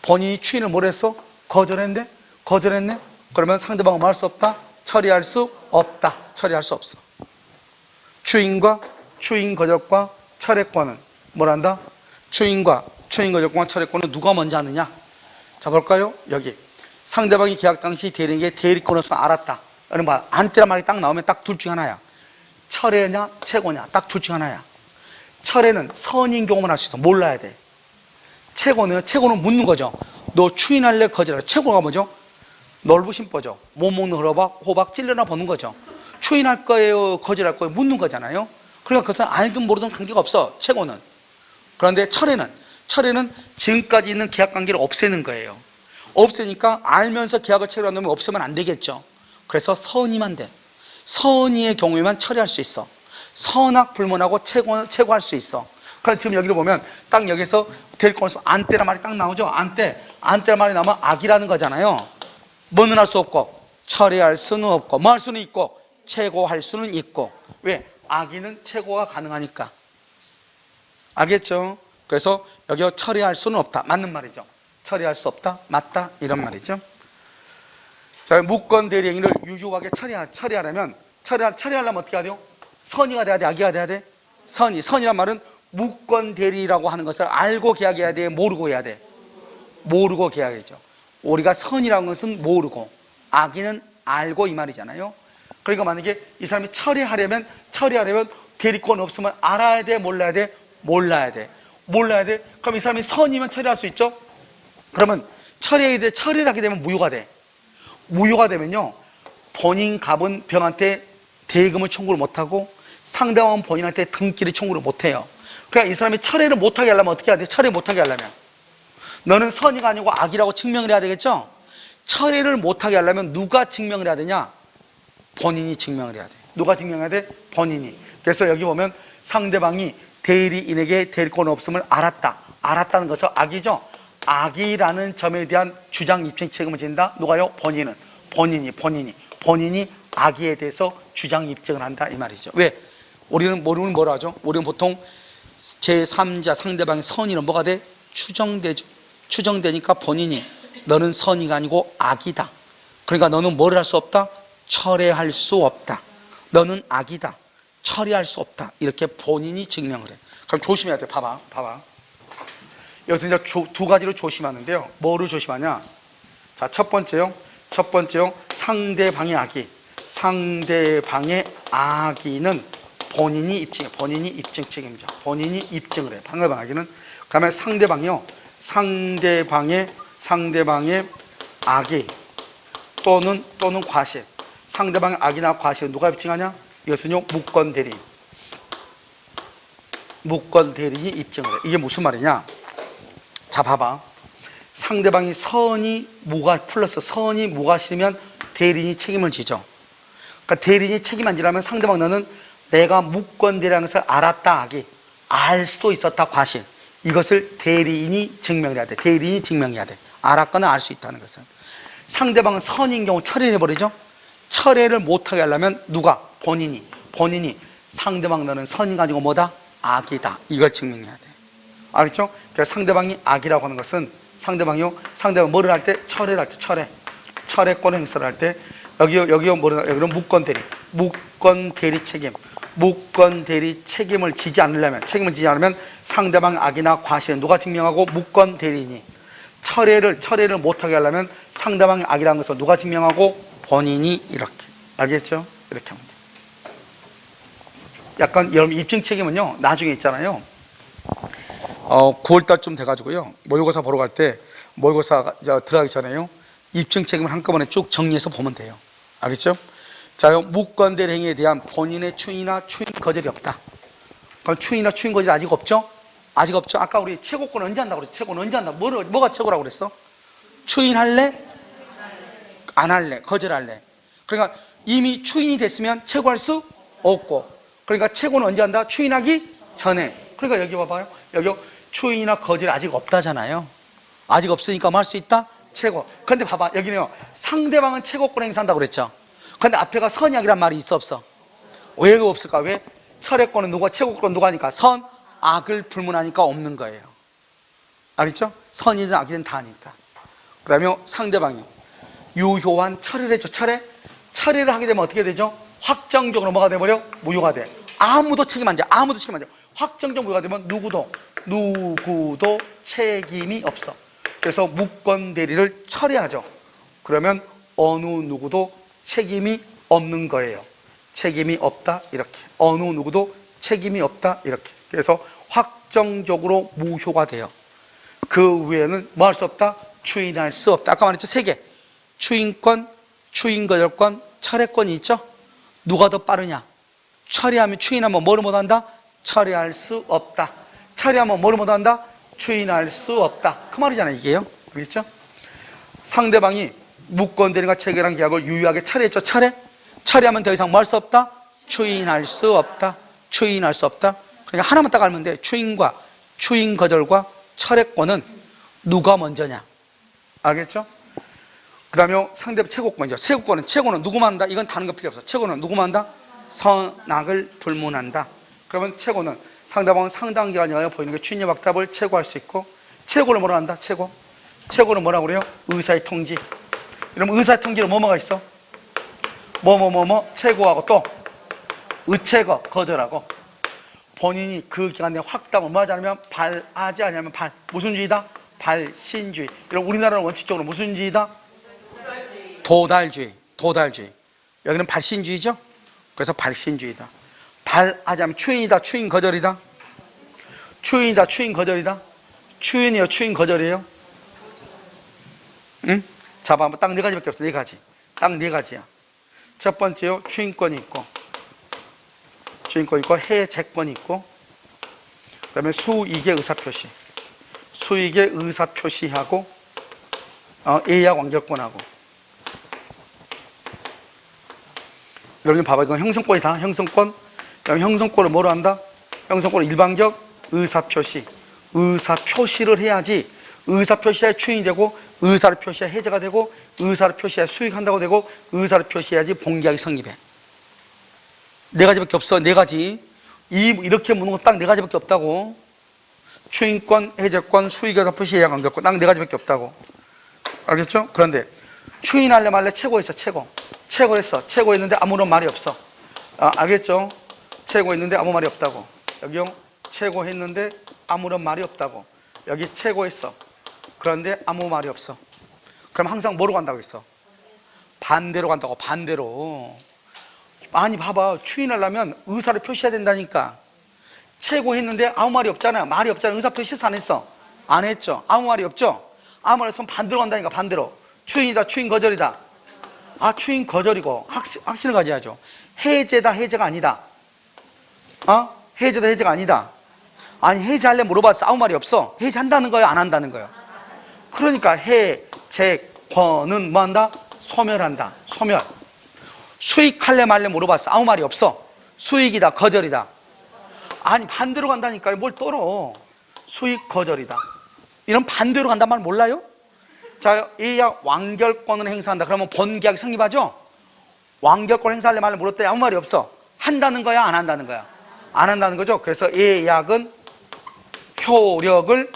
본인이 추인을 뭘 했어? 거절했네? 그러면 상대방은 뭐 할 수 없다? 처리할 수 없다. 처리할 수 없어. 추인과 추인 거절과 철회권은 뭐란다? 추인과 추인 거절과 철회권은 누가 먼저 하느냐? 자, 볼까요? 여기 상대방이 계약 당시 대리인에게 대리권 없으면 알았다. 그러면 안때란 말이 딱 나오면 딱 둘 중 하나야. 철회냐 최고냐 딱 둘 중 하나야. 철회는 선인 경우만 할 수 있어. 몰라야 돼. 최고는 묻는 거죠. 너 추인할래 거절할래? 최고가 뭐죠? 놀부심보죠. 못 먹는 호박 찔러나 보는 거죠. 추인할 거예요 거절할 거예요 묻는 거잖아요. 그러니까 그것은 알든 모르든 관계가 없어. 최고는. 그런데 철회는 지금까지 있는 계약관계를 없애는 거예요. 없애니까 알면서 계약을 체결한 놈이 없으면 안 되겠죠. 그래서 선의만 돼. 선의의 경우에만 처리할 수 있어. 선악 불문하고 최고할 수 있어. 그래서 지금 여기를 보면 딱 여기서 대리권에서 안때란 말이 딱 나오죠. 안때란 말이 나오면 악이라는 거잖아요. 뭐는 할 수 없고 처리할 수는 없고 뭐 할 수는 있고 최고할 수는 있고. 왜? 악의는 최고가 가능하니까. 알겠죠? 그래서 여기 처리할 수는 없다. 맞는 말이죠. 처리할 수 없다. 맞다. 이런 말이죠. 자, 무권 대리행위를 유효하게 처리하려면 처리하려면 어떻게 해야 돼요? 선의가 돼야 돼? 악의가 돼야 돼? 선의란 말은 무권 대리라고 하는 것을 알고 계약해야 돼? 모르고 해야 돼? 모르고 계약이죠. 우리가 선이라는 것은 모르고 악의는 알고 이 말이잖아요. 그러니까 만약에 이 사람이 처리하려면 대리권 없으면 알아야 돼? 몰라야 돼? 몰라야 돼. 그럼 이 사람이 선이면 처리할 수 있죠? 그러면 처리를 하게 되면 무효가 돼. 무효가 되면요, 본인 갚은 병한테 대금을 청구를 못하고 상대방은 본인한테 등기를 청구를 못해요. 그러니까 이 사람이 철회를 못하게 하려면 어떻게 해야 돼? 철회 못하게 하려면 너는 선의가 아니고 악이라고 증명을 해야 되겠죠? 철회를 못하게 하려면 누가 증명을 해야 되냐? 본인이 증명을 해야 돼. 누가 증명해야 돼? 본인이. 그래서 여기 보면 상대방이 대리인에게 대리권 없음을 알았다는 것은 악이죠? 악이라는 점에 대한 주장 입증 책임을 진다. 누가요? 본인이 악의에 대해서 주장 입증을 한다 이 말이죠. 왜? 우리는 뭐라 하죠? 우리는 보통 제3자 상대방의 선의는 뭐가 돼? 추정되죠. 추정되니까 본인이 너는 선의가 아니고 악이다. 그러니까 너는 뭐를 할 수 없다? 철회할 수 없다. 너는 악이다. 처리할 수 없다. 이렇게 본인이 증명을 해. 그럼 조심해야 돼. 봐봐. 여기서 이제 두 가지로 조심하는데요. 뭐를 조심하냐? 자, 첫 번째요. 상대방의 악의. 상대방의 악의는 본인이 입증해. 본인이 입증 책임져. 본인이 입증을 해. 상대방 악의는. 그다음에 상대방이요. 상대방의 악의 또는 과실. 상대방의 악이나 과실을 누가 입증하냐? 이것은요, 무권 대리인이 입증을 해. 이게 무슨 말이냐? 자, 봐봐. 상대방이 선이 무가 싫으면 대리인이 책임을 지죠. 그러니까 대리인이 책임 안 지라면 상대방 너는 내가 무권대리라는 것을 알았다 하기, 알 수도 있었다 과실, 이것을 대리인이 증명해야 돼. 대리인이 증명해야 돼. 알았거나 알 수 있다는 것은. 상대방은 선인 경우 철회해버리죠. 철회를 못하게 하려면 누가? 본인이 상대방 너는 선인 가지고 뭐다? 악이다. 이걸 증명해야 돼. 알겠죠? 그래서 상대방이 악이라고 하는 것은 상대방 뭐를 할 때? 철회를 할 때, 철회권 행사를 할 때, 여기는 무권 대리 책임. 무권 대리 책임을 지지 않으려면 상대방 악이나 과실은 누가 증명하고? 무권 대리인이. 철회를 못하게 하려면 상대방의 악이라는 것을 누가 증명하고? 본인이. 이렇게. 알겠죠? 이렇게 하면 돼. 약간 여러분 입증 책임은요, 나중에 있잖아요. 9월달쯤 돼가지고요, 모의고사 보러 갈 때, 모의고사 들어가기 전에요, 입증 책임을 한꺼번에 쭉 정리해서 보면 돼요. 알겠죠? 자, 무권대리 행위에 대한 본인의 추인이나 추인 거절이 없다. 그럼 추인이나 추인 거절이 아직 없죠? 아직 없죠? 아까 우리 최고권 언제 한다고 그랬지? 최고는 언제 한다? 뭐가 최고라고 그랬어? 추인할래? 안 할래? 거절할래? 그러니까 이미 추인이 됐으면 최고할 수 없고, 그러니까 최고는 언제 한다? 추인하기 전에. 그러니까 여기 봐봐요. 여기 추인이나 거절이 아직 없다잖아요. 아직 없으니까 뭐 할 수 있다? 최고. 근데 봐봐, 여기는요, 상대방은 최고권 행사한다고 그랬죠. 근데 앞에가 선악이란 말이 있어 없어? 왜 없을까? 왜? 철회권은 누가, 최고권 누가 하니까? 선, 악을 불문하니까 없는 거예요. 알겠죠? 선이든 악이든 다 하니까. 그 다음에 상대방이 유효한 철회를 해줘. 철회를 하게 되면 어떻게 되죠? 확정적으로 뭐가 돼버려? 무효가 돼. 아무도 책임 안 져. 확정적 무효가 되면 누구도 책임이 없어. 그래서 무권 대리를 철회하죠. 그러면 어느 누구도 책임이 없는 거예요. 책임이 없다, 이렇게. 어느 누구도 책임이 없다, 이렇게. 그래서 확정적으로 무효가 돼요. 그 외에는 뭐 할 수 없다? 추인할 수 없다. 아까 말했죠, 3개. 추인권, 추인거절권, 철회권이 있죠. 누가 더 빠르냐? 추인하면 뭐를 못한다? 철회할 수 없다. 철회하면 뭐를 못한다? 추인할 수 없다. 그 말이잖아요, 이게요. 그렇죠? 상대방이 무권대리인과 체결한 계약을 유효하게 철회했죠. 철회하면 더 이상 뭐 할 수 없다? 추인할 수 없다. 그러니까 하나만 딱 알면 돼. 추인과 추인거절과 철회권은 누가 먼저냐? 알겠죠? 그 다음에 최고권이죠. 최고는 누구만 한다? 이건 다른 거 필요 없어. 최고는 누구만 한다? 선악을 불문한다. 그러면 최고는 상대방은 상당 기간 여하여 보이는 게 추인의 확답을 최고할 수 있고, 최고를 뭐라 한다? 최고는 뭐라고 그래요? 의사의 통지. 그럼 의사의 통지는 뭐가 있어? 최고하고 또 의최거, 거절하고. 본인이 그 기간 내에 확답을 뭐 하지 않으면 발하지 않으면 무슨 주의다? 발신주의. 이런 우리나라는 원칙적으로 무슨 주의다? 도달주의. 여기는 발신주의죠. 그래서 발신주의다. 발하지 않으면 추인이다, 추인 거절이다. 추인이요, 추인 거절이에요. 응? 자, 봐봐. 딱 4가지밖에 없어. 4가지. 딱 4가지야. 첫 번째요, 추인권이 있고, 해제권이 있고, 그 다음에 수익의 의사표시하고, 예약 완결권하고. 여러분 봐봐. 이건 형성권이다. 형성권을 뭐로 한다? 형성권은 일반적 의사표시를 해야지. 의사표시해야 추인이 되고, 의사를 표시해야 해제가 되고, 의사를 표시해야 수익한다고 되고, 의사를 표시해야지 본계약이 성립해. 4가지밖에 없어. 4가지. 이렇게 묻는 거 딱 4가지밖에 없다고. 추인권, 해제권, 수익의사 표시, 예약 완결권. 딱 4가지밖에 없다고. 알겠죠? 그런데 추인할래 말래 최고했어. 최고했어. 최고했는데 아무런 말이 없어. 알겠죠? 최고했는데 아무 말이 없다고. 여기요, 최고했는데 아무런 말이 없다고. 여기 최고했어. 그런데 아무 말이 없어. 그럼 항상 뭐로 간다고 했어? 반대로 간다고. 반대로. 아니 봐봐, 추인하려면 의사를 표시해야 된다니까. 최고했는데 아무 말이 없잖아요. 말이 없잖아. 의사 표시해서 안 했어? 안 했죠. 아무 말이 없죠. 아무 말 없으면 반대로 간다니까. 반대로. 추인이다, 추인 거절이다. 아, 추인 거절이고 확신을 가져야죠. 해제다, 해제가 아니다. 해제다, 해제가 아니다. 아니, 해제할래 물어봤어. 아무 말이 없어. 해제한다는 거예요, 안 한다는 거예요? 그러니까 해제권은 뭐 한다? 소멸한다. 소멸. 수익할래 말래 물어봤어. 아무 말이 없어. 수익이다, 거절이다. 아니, 반대로 간다니까요. 뭘 떨어. 수익 거절이다. 이런 반대로 간단 말 몰라요? 자, 예약 완결권을 행사한다. 그러면 본계약이 성립하죠? 완결권 행사할래 말래 물었더니 아무 말이 없어. 한다는 거야, 안 한다는 거야? 안 한다는 거죠. 그래서 예약은 효력을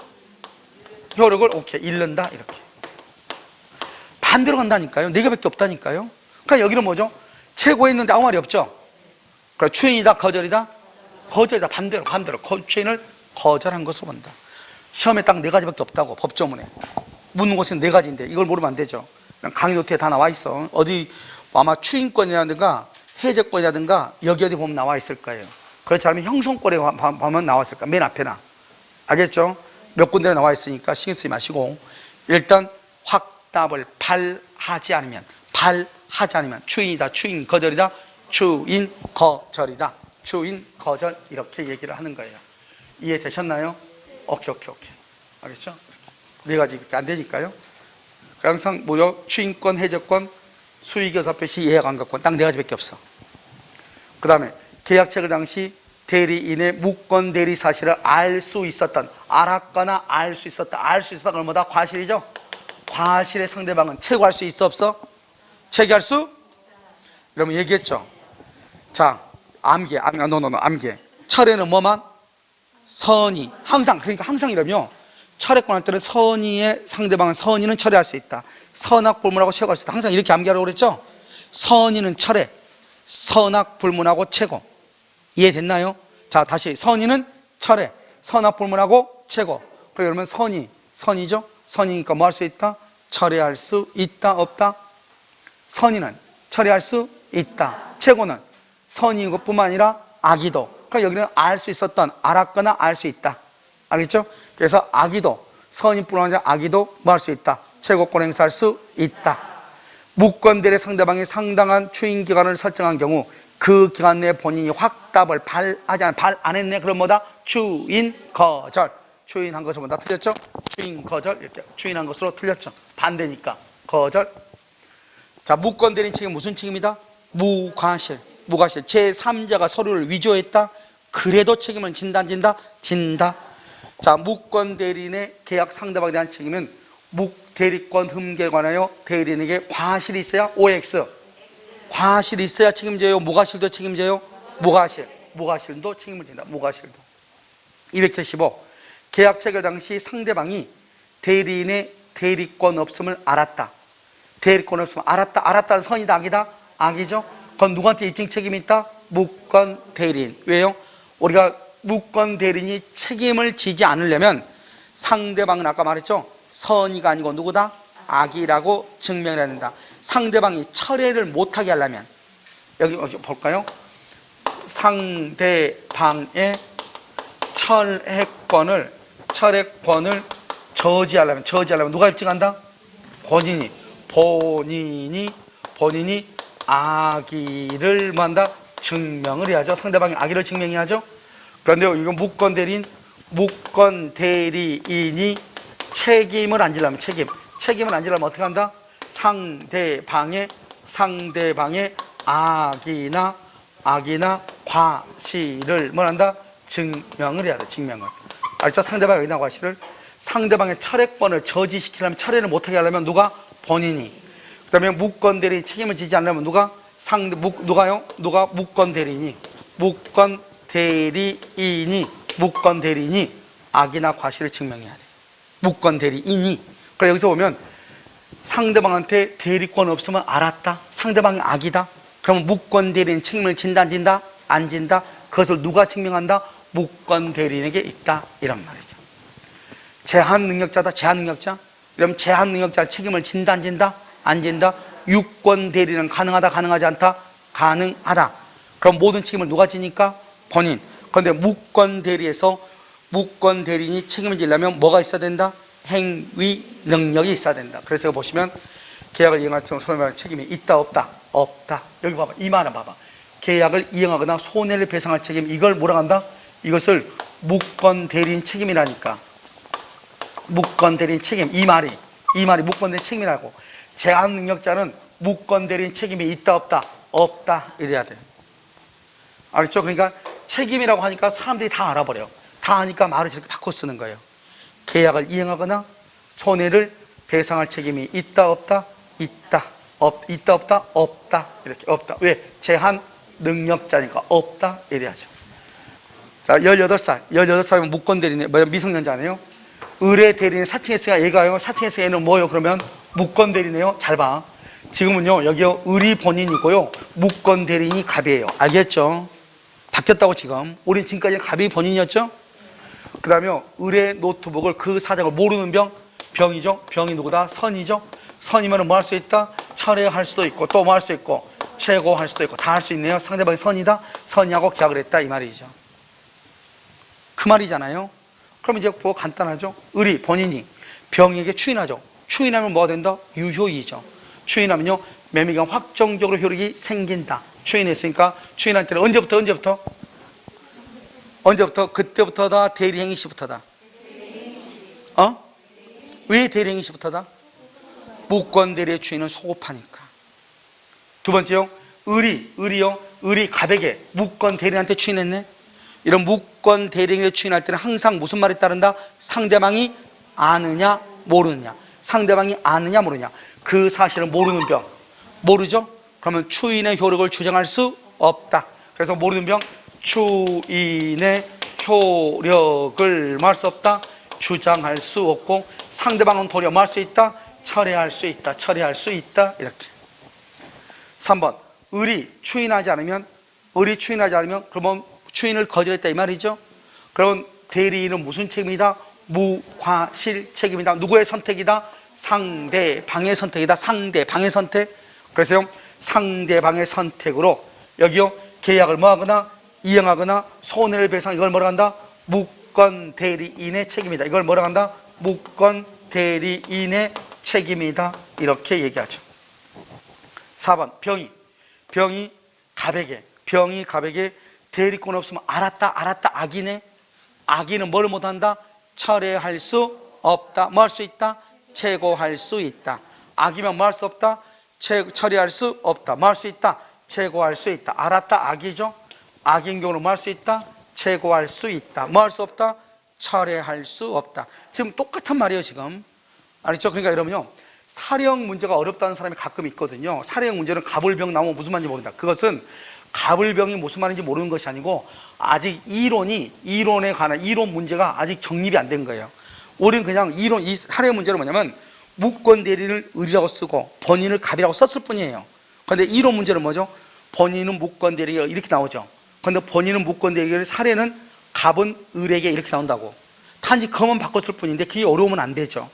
오케이 잃는다. 이렇게 반대로 간다니까요. 네 개밖에 없다니까요. 그러니까 여기는 뭐죠? 최고했는데 아무 말이 없죠. 그러니까 추인이다, 거절이다? 거절이다. 반대로 추인을 거절한 것으로 본다. 시험에 딱 네 가지밖에 없다고. 법조문에 묻는 것은 네 가지인데 이걸 모르면 안 되죠. 강의 노트에 다 나와 있어. 어디 아마 추인권이라든가 해제권이라든가 여기 어디 보면 나와 있을 거예요. 그렇지 않으면 형성권에 보면 나왔을 거야. 맨 앞에나. 알겠죠? 몇 군데 나와 있으니까 신경 쓰지 마시고, 일단 확답을 발하지 않으면 추인이다, 추인 거절이다, 추인 거절이다, 추인 거절, 이렇게 얘기를 하는 거예요. 이해되셨나요? 오케이. 알겠죠? 네 가지밖에 안 되니까요. 항상 무려 추인권, 해제권, 수의교사 표시, 예약완결권, 딱 네 가지밖에 없어. 그 다음에 계약 체결 당시 대리인의 무권 대리 사실을 알 수 있었던, 알았거나 알 수 있었다, 그건 뭐다? 과실이죠? 과실의 상대방은 최고할 수 있어, 없어? 체계할 수? 그러면 얘기했죠. 자, 암계. 철회는 뭐만? 선의. 항상, 그러니까 항상 이러면 철회권 할 때는 선의의 상대방은 선의는 철회할 수 있다. 선악불문하고 최고할 수 있다. 항상 이렇게 암기하라고 그랬죠? 선의는 철회, 선악불문하고 최고. 이해됐나요? 자, 다시. 선의는 철회, 선악불문하고 최고. 그러면 선의죠? 선의니까 뭐 할 수 있다? 철회할 수 있다, 없다? 선의는 철회할 수 있다. 최고는 선의인 것뿐만 아니라 악의도. 그러니까 여기는 알 수 있었던, 알았거나 알 수 있다. 알겠죠? 그래서 악의도, 선의뿐만 아니라 악의도 뭐 할 수 있다? 최고권 행사할 수 있다. 무권대리 상대방이 상당한 추인 기간을 설정한 경우 그 기간 내에 본인이 확답을 발하지 않아. 발 안 했네. 그럼 뭐다? 추인 거절. 추인한 것은 뭐다? 틀렸죠? 추인 거절. 이렇게 추인한 것으로 틀렸죠. 반대니까 거절. 자, 무권대리 책임 무슨 책임이다? 무과실. 제3자가 서류를 위조했다. 그래도 책임을 진다. 자, 무권대리인의 계약 상대방에 대한 책임은 묵대리권 흠결에 관하여 대리인에게 과실이 있어야 OX. 과실이 있어야 책임져요? 무과실도 책임져요? 무과실도 책임을 진다. 무과실도. 275. 계약 체결 당시 상대방이 대리인의 대리권 없음을 알았다. 대리권 없음을 알았다는 선이다, 악이다? 악이죠? 그건 누구한테 입증 책임이 있다? 무권 대리인. 왜요? 우리가 무권 대리인이 책임을 지지 않으려면 상대방은 아까 말했죠? 선의가 아니고 누구다? 악이라고 증명해야 된다. 상대방이 철회를 못하게 하려면, 여기 볼까요? 상대방의 철회권을 저지하려면 누가 입증한다? 본인이 악의를 뭐 한다? 증명을 해야죠. 상대방이 악의를 증명해야죠. 그런데 이건 무권 대리인이 책임을 안 지려면 책임을 안 지려면 어떻게 한다? 상대방의 악이나 과실을 뭐 한다? 증명을 해야 돼. 증명을. 알죠? 상대방의 악이나 과실을. 상대방의 철회권을 저지시키려면, 철회를 못하게 하려면 누가? 본인이. 그 다음에 무권 대리인이 책임을 지지 않으려면 누가? 누가 무권 대리인이 악이나 과실을 증명해야 돼. 무권 대리인이. 그래, 여기서 보면 상대방한테 대리권 없으면 알았다. 상대방이 악이다. 그러면 무권 대리인 책임을 진다, 안 진다? 그것을 누가 증명한다? 무권 대리인에게 있다. 이런 말이죠. 제한 능력자다. 제한 능력자. 그럼 제한 능력자 책임을 진다 안 진다? 안 진다. 유권 대리는 가능하다 가능하지 않다? 가능하다. 그럼 모든 책임을 누가 지니까? 본인. 그런데 무권 대리에서 무권 대리인이 책임을 지려면 뭐가 있어야 된다? 행위 능력이 있어야 된다. 그래서 보시면 계약을 이행할 때 손해배상 책임이 있다 없다? 없다. 여기 봐봐. 이 말은 봐봐. 계약을 이행하거나 손해를 배상할 책임, 이걸 뭐라 한다? 이것을 무권 대리인 책임이라니까. 무권 대리인 책임. 이 말이 무권 대리인 책임이라고. 제한 능력자는 무권 대리인 책임이 있다 없다? 없다 이래야 돼. 알겠죠? 그러니까 책임이라고 하니까 사람들이 다 알아버려. 다 하니까 말을 이렇게 바꿔 쓰는 거예요. 계약을 이행하거나 손해를 배상할 책임이 있다 없다? 있다. 있다 없다? 없다. 이렇게 없다. 왜? 제한 능력자니까 없다 이래야죠. 자, 18살이면 무권 대리인, 미성년자네요. 의뢰 대리인 사칭했으니까 얘가요. 사칭했으니까 얘는 뭐요? 그러면 무권 대리네요. 잘 봐. 지금은요, 여기요, 의리 본인이고요, 무권 대리인이 갑이에요. 알겠죠? 바뀌었다고 지금. 우린 지금까지는 갑이 본인이었죠? 그 다음에 의뢰 노트북을 그 사정을 모르는 병이죠? 병이 누구다? 선이죠? 선이면 뭐 할 수 있다? 철회할 수도 있고, 또 뭐 할 수 있고, 최고할 수도 있고, 다 할 수 있네요. 상대방이 선이다? 선이하고 계약을 했다. 이 말이죠. 그 말이잖아요. 그럼 이제 뭐 간단하죠? 의리, 본인이 병에게 추인하죠. 추인하면 뭐가 된다? 유효이죠. 추인하면요, 매매가 확정적으로 효력이 생긴다. 추인했으니까 추인할 때는 언제부터? 그때부터다? 대리행위 시부터다? 왜 대리행위 시부터다? 무권 대리의 추인은 소급하니까. 두 번째요, 의리 갑에게 무권 대리한테 추인했네. 이런 무권 대리행위에 추인할 때는 항상 무슨 말이 따른다? 상대방이 아느냐 모르느냐. 상대방이 아느냐 모르느냐. 그 사실을 모르는 병, 모르죠? 그러면 추인의 효력을 주장할 수 없다. 그래서 모르는 병, 추인의 효력을 말 수 없다, 주장할 수 없고, 상대방은 도리어 말 수 있다, 철회할 수 있다. 이렇게. 3번, 의리 추인하지 않으면 그러면 추인을 거절했다 이 말이죠. 그러면 대리인은 무슨 책임이다? 무과실 책임이다. 누구의 선택이다? 상대방의 선택이다. 상대방의 선택. 그래서요, 상대방의 선택으로 여기요, 계약을 뭐하거나 이행하거나 손해를 배상, 이걸 뭐라 한다? 무권 대리인의 책임이다. 이걸 뭐라 한다? 무권 대리인의 책임이다. 이렇게 얘기하죠. 4번, 병이 갑에게 대리권 없으면 알았다 악이네. 악인은 뭘 못한다? 철회할 수 없다. 뭐 할 수 있다? 최고할 수 있다. 악이면 뭐 할 수 없다? 처리할 수 없다. 뭐 할 수 있다? 최고할 수 있다. 알았다 악이죠. 악인 경우는 뭐 할 수 있다? 최고할 수 있다. 뭐 할 수 없다? 철회할 수 없다. 지금 똑같은 말이에요 지금. 알겠죠? 그러니까 여러분요, 사령 문제가 어렵다는 사람이 가끔 있거든요. 사령 문제는 갑을병 나오면 무슨 말인지 모른다. 그것은 갑을병이 무슨 말인지 모르는 것이 아니고 아직 이론에 관한 이론 문제가 아직 정립이 안 된 거예요. 우리는 그냥 이 사령 문제는 뭐냐면 무권 대리를 의리라고 쓰고 본인을 갑이라고 썼을 뿐이에요. 그런데 이론 문제는 뭐죠? 본인은 무권 대리가 이렇게 나오죠. 그런데 본인은 무권 대리를 사례는 갑은 을에게 이렇게 나온다고. 단지 그만 바꿨을 뿐인데 그게 어려우면 안 되죠.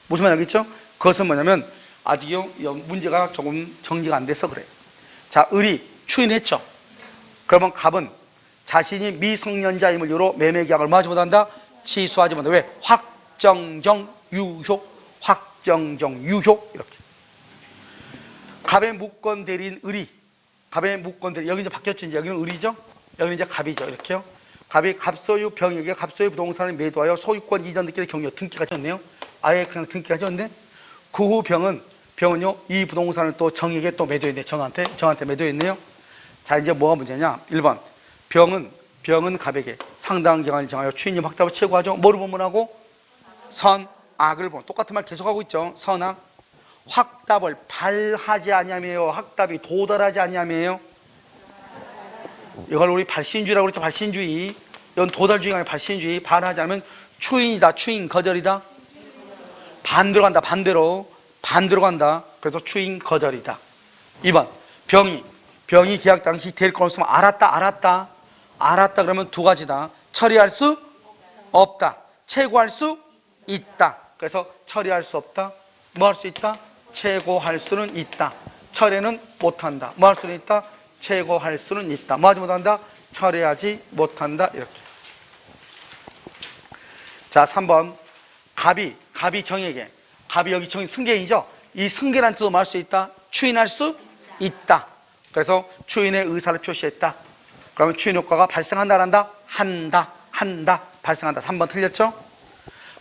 무슨 말인지 알겠죠? 그것은 뭐냐면 아직요, 문제가 조금 정리가 안 돼서 그래요. 자, 을이 추인했죠. 그러면 갑은 자신이 미성년자임을 이유로 매매계약을 뭐 하지 못한다? 취소하지 못한다. 왜? 확정정 유효 이렇게. 갑의 무권 대리인 을이, 갑의 무권 대리, 여기 이제 바뀌었죠. 이제 여기는 을이죠. 여기는 이제 갑이죠. 이렇게요. 갑이 갑소유 병에게 갑소유 부동산을 매도하여 소유권 이전 등기를 경유, 등기가 졌네요. 아예 그냥 등기가 졌는데, 그 후 병은요, 이 부동산을 또 정에게 또 매도했네. 정한테 매도했네요. 자, 이제 뭐가 문제냐? 1번, 병은 갑에게 상당한 기간을 정하여 추인임 확답을 최고하죠. 뭐를 본문하고? 선악을 본. 똑같은 말 계속하고 있죠. 선악. 확답을 발하지 아니하며요. 확답이 도달하지 아니하며요. 이걸 우리 발신주의라고 그랬죠. 발신주의. 이건 도달주의가 아니라 발신주의. 발하지 않으면 추인이다. 추인 거절이다. 반대로 간다. 반대로 간다. 그래서 추인 거절이다. 2번, 병이 계약 당시 대리권 없으면 알았다 그러면 두 가지다. 처리할 수 없다. 최고할 수 있다. 그래서 처리할 수 없다. 뭐 할 수 있다? 최고할 수는 있다. 철회는 못한다. 뭐 할 수는 있다? 최고할 수는 있다. 뭐 하지 못한다? 철회하지 못한다. 이렇게. 자, 3번. 갑이 정에게. 갑이 여기 정 승계이죠? 이 승계란 뜻도 뭐 할 수 있다? 추인할 수 있다. 그래서 추인의 의사를 표시했다. 그러면 추인 효과가 발생한다, 안 한다? 한다. 발생한다. 3번 틀렸죠?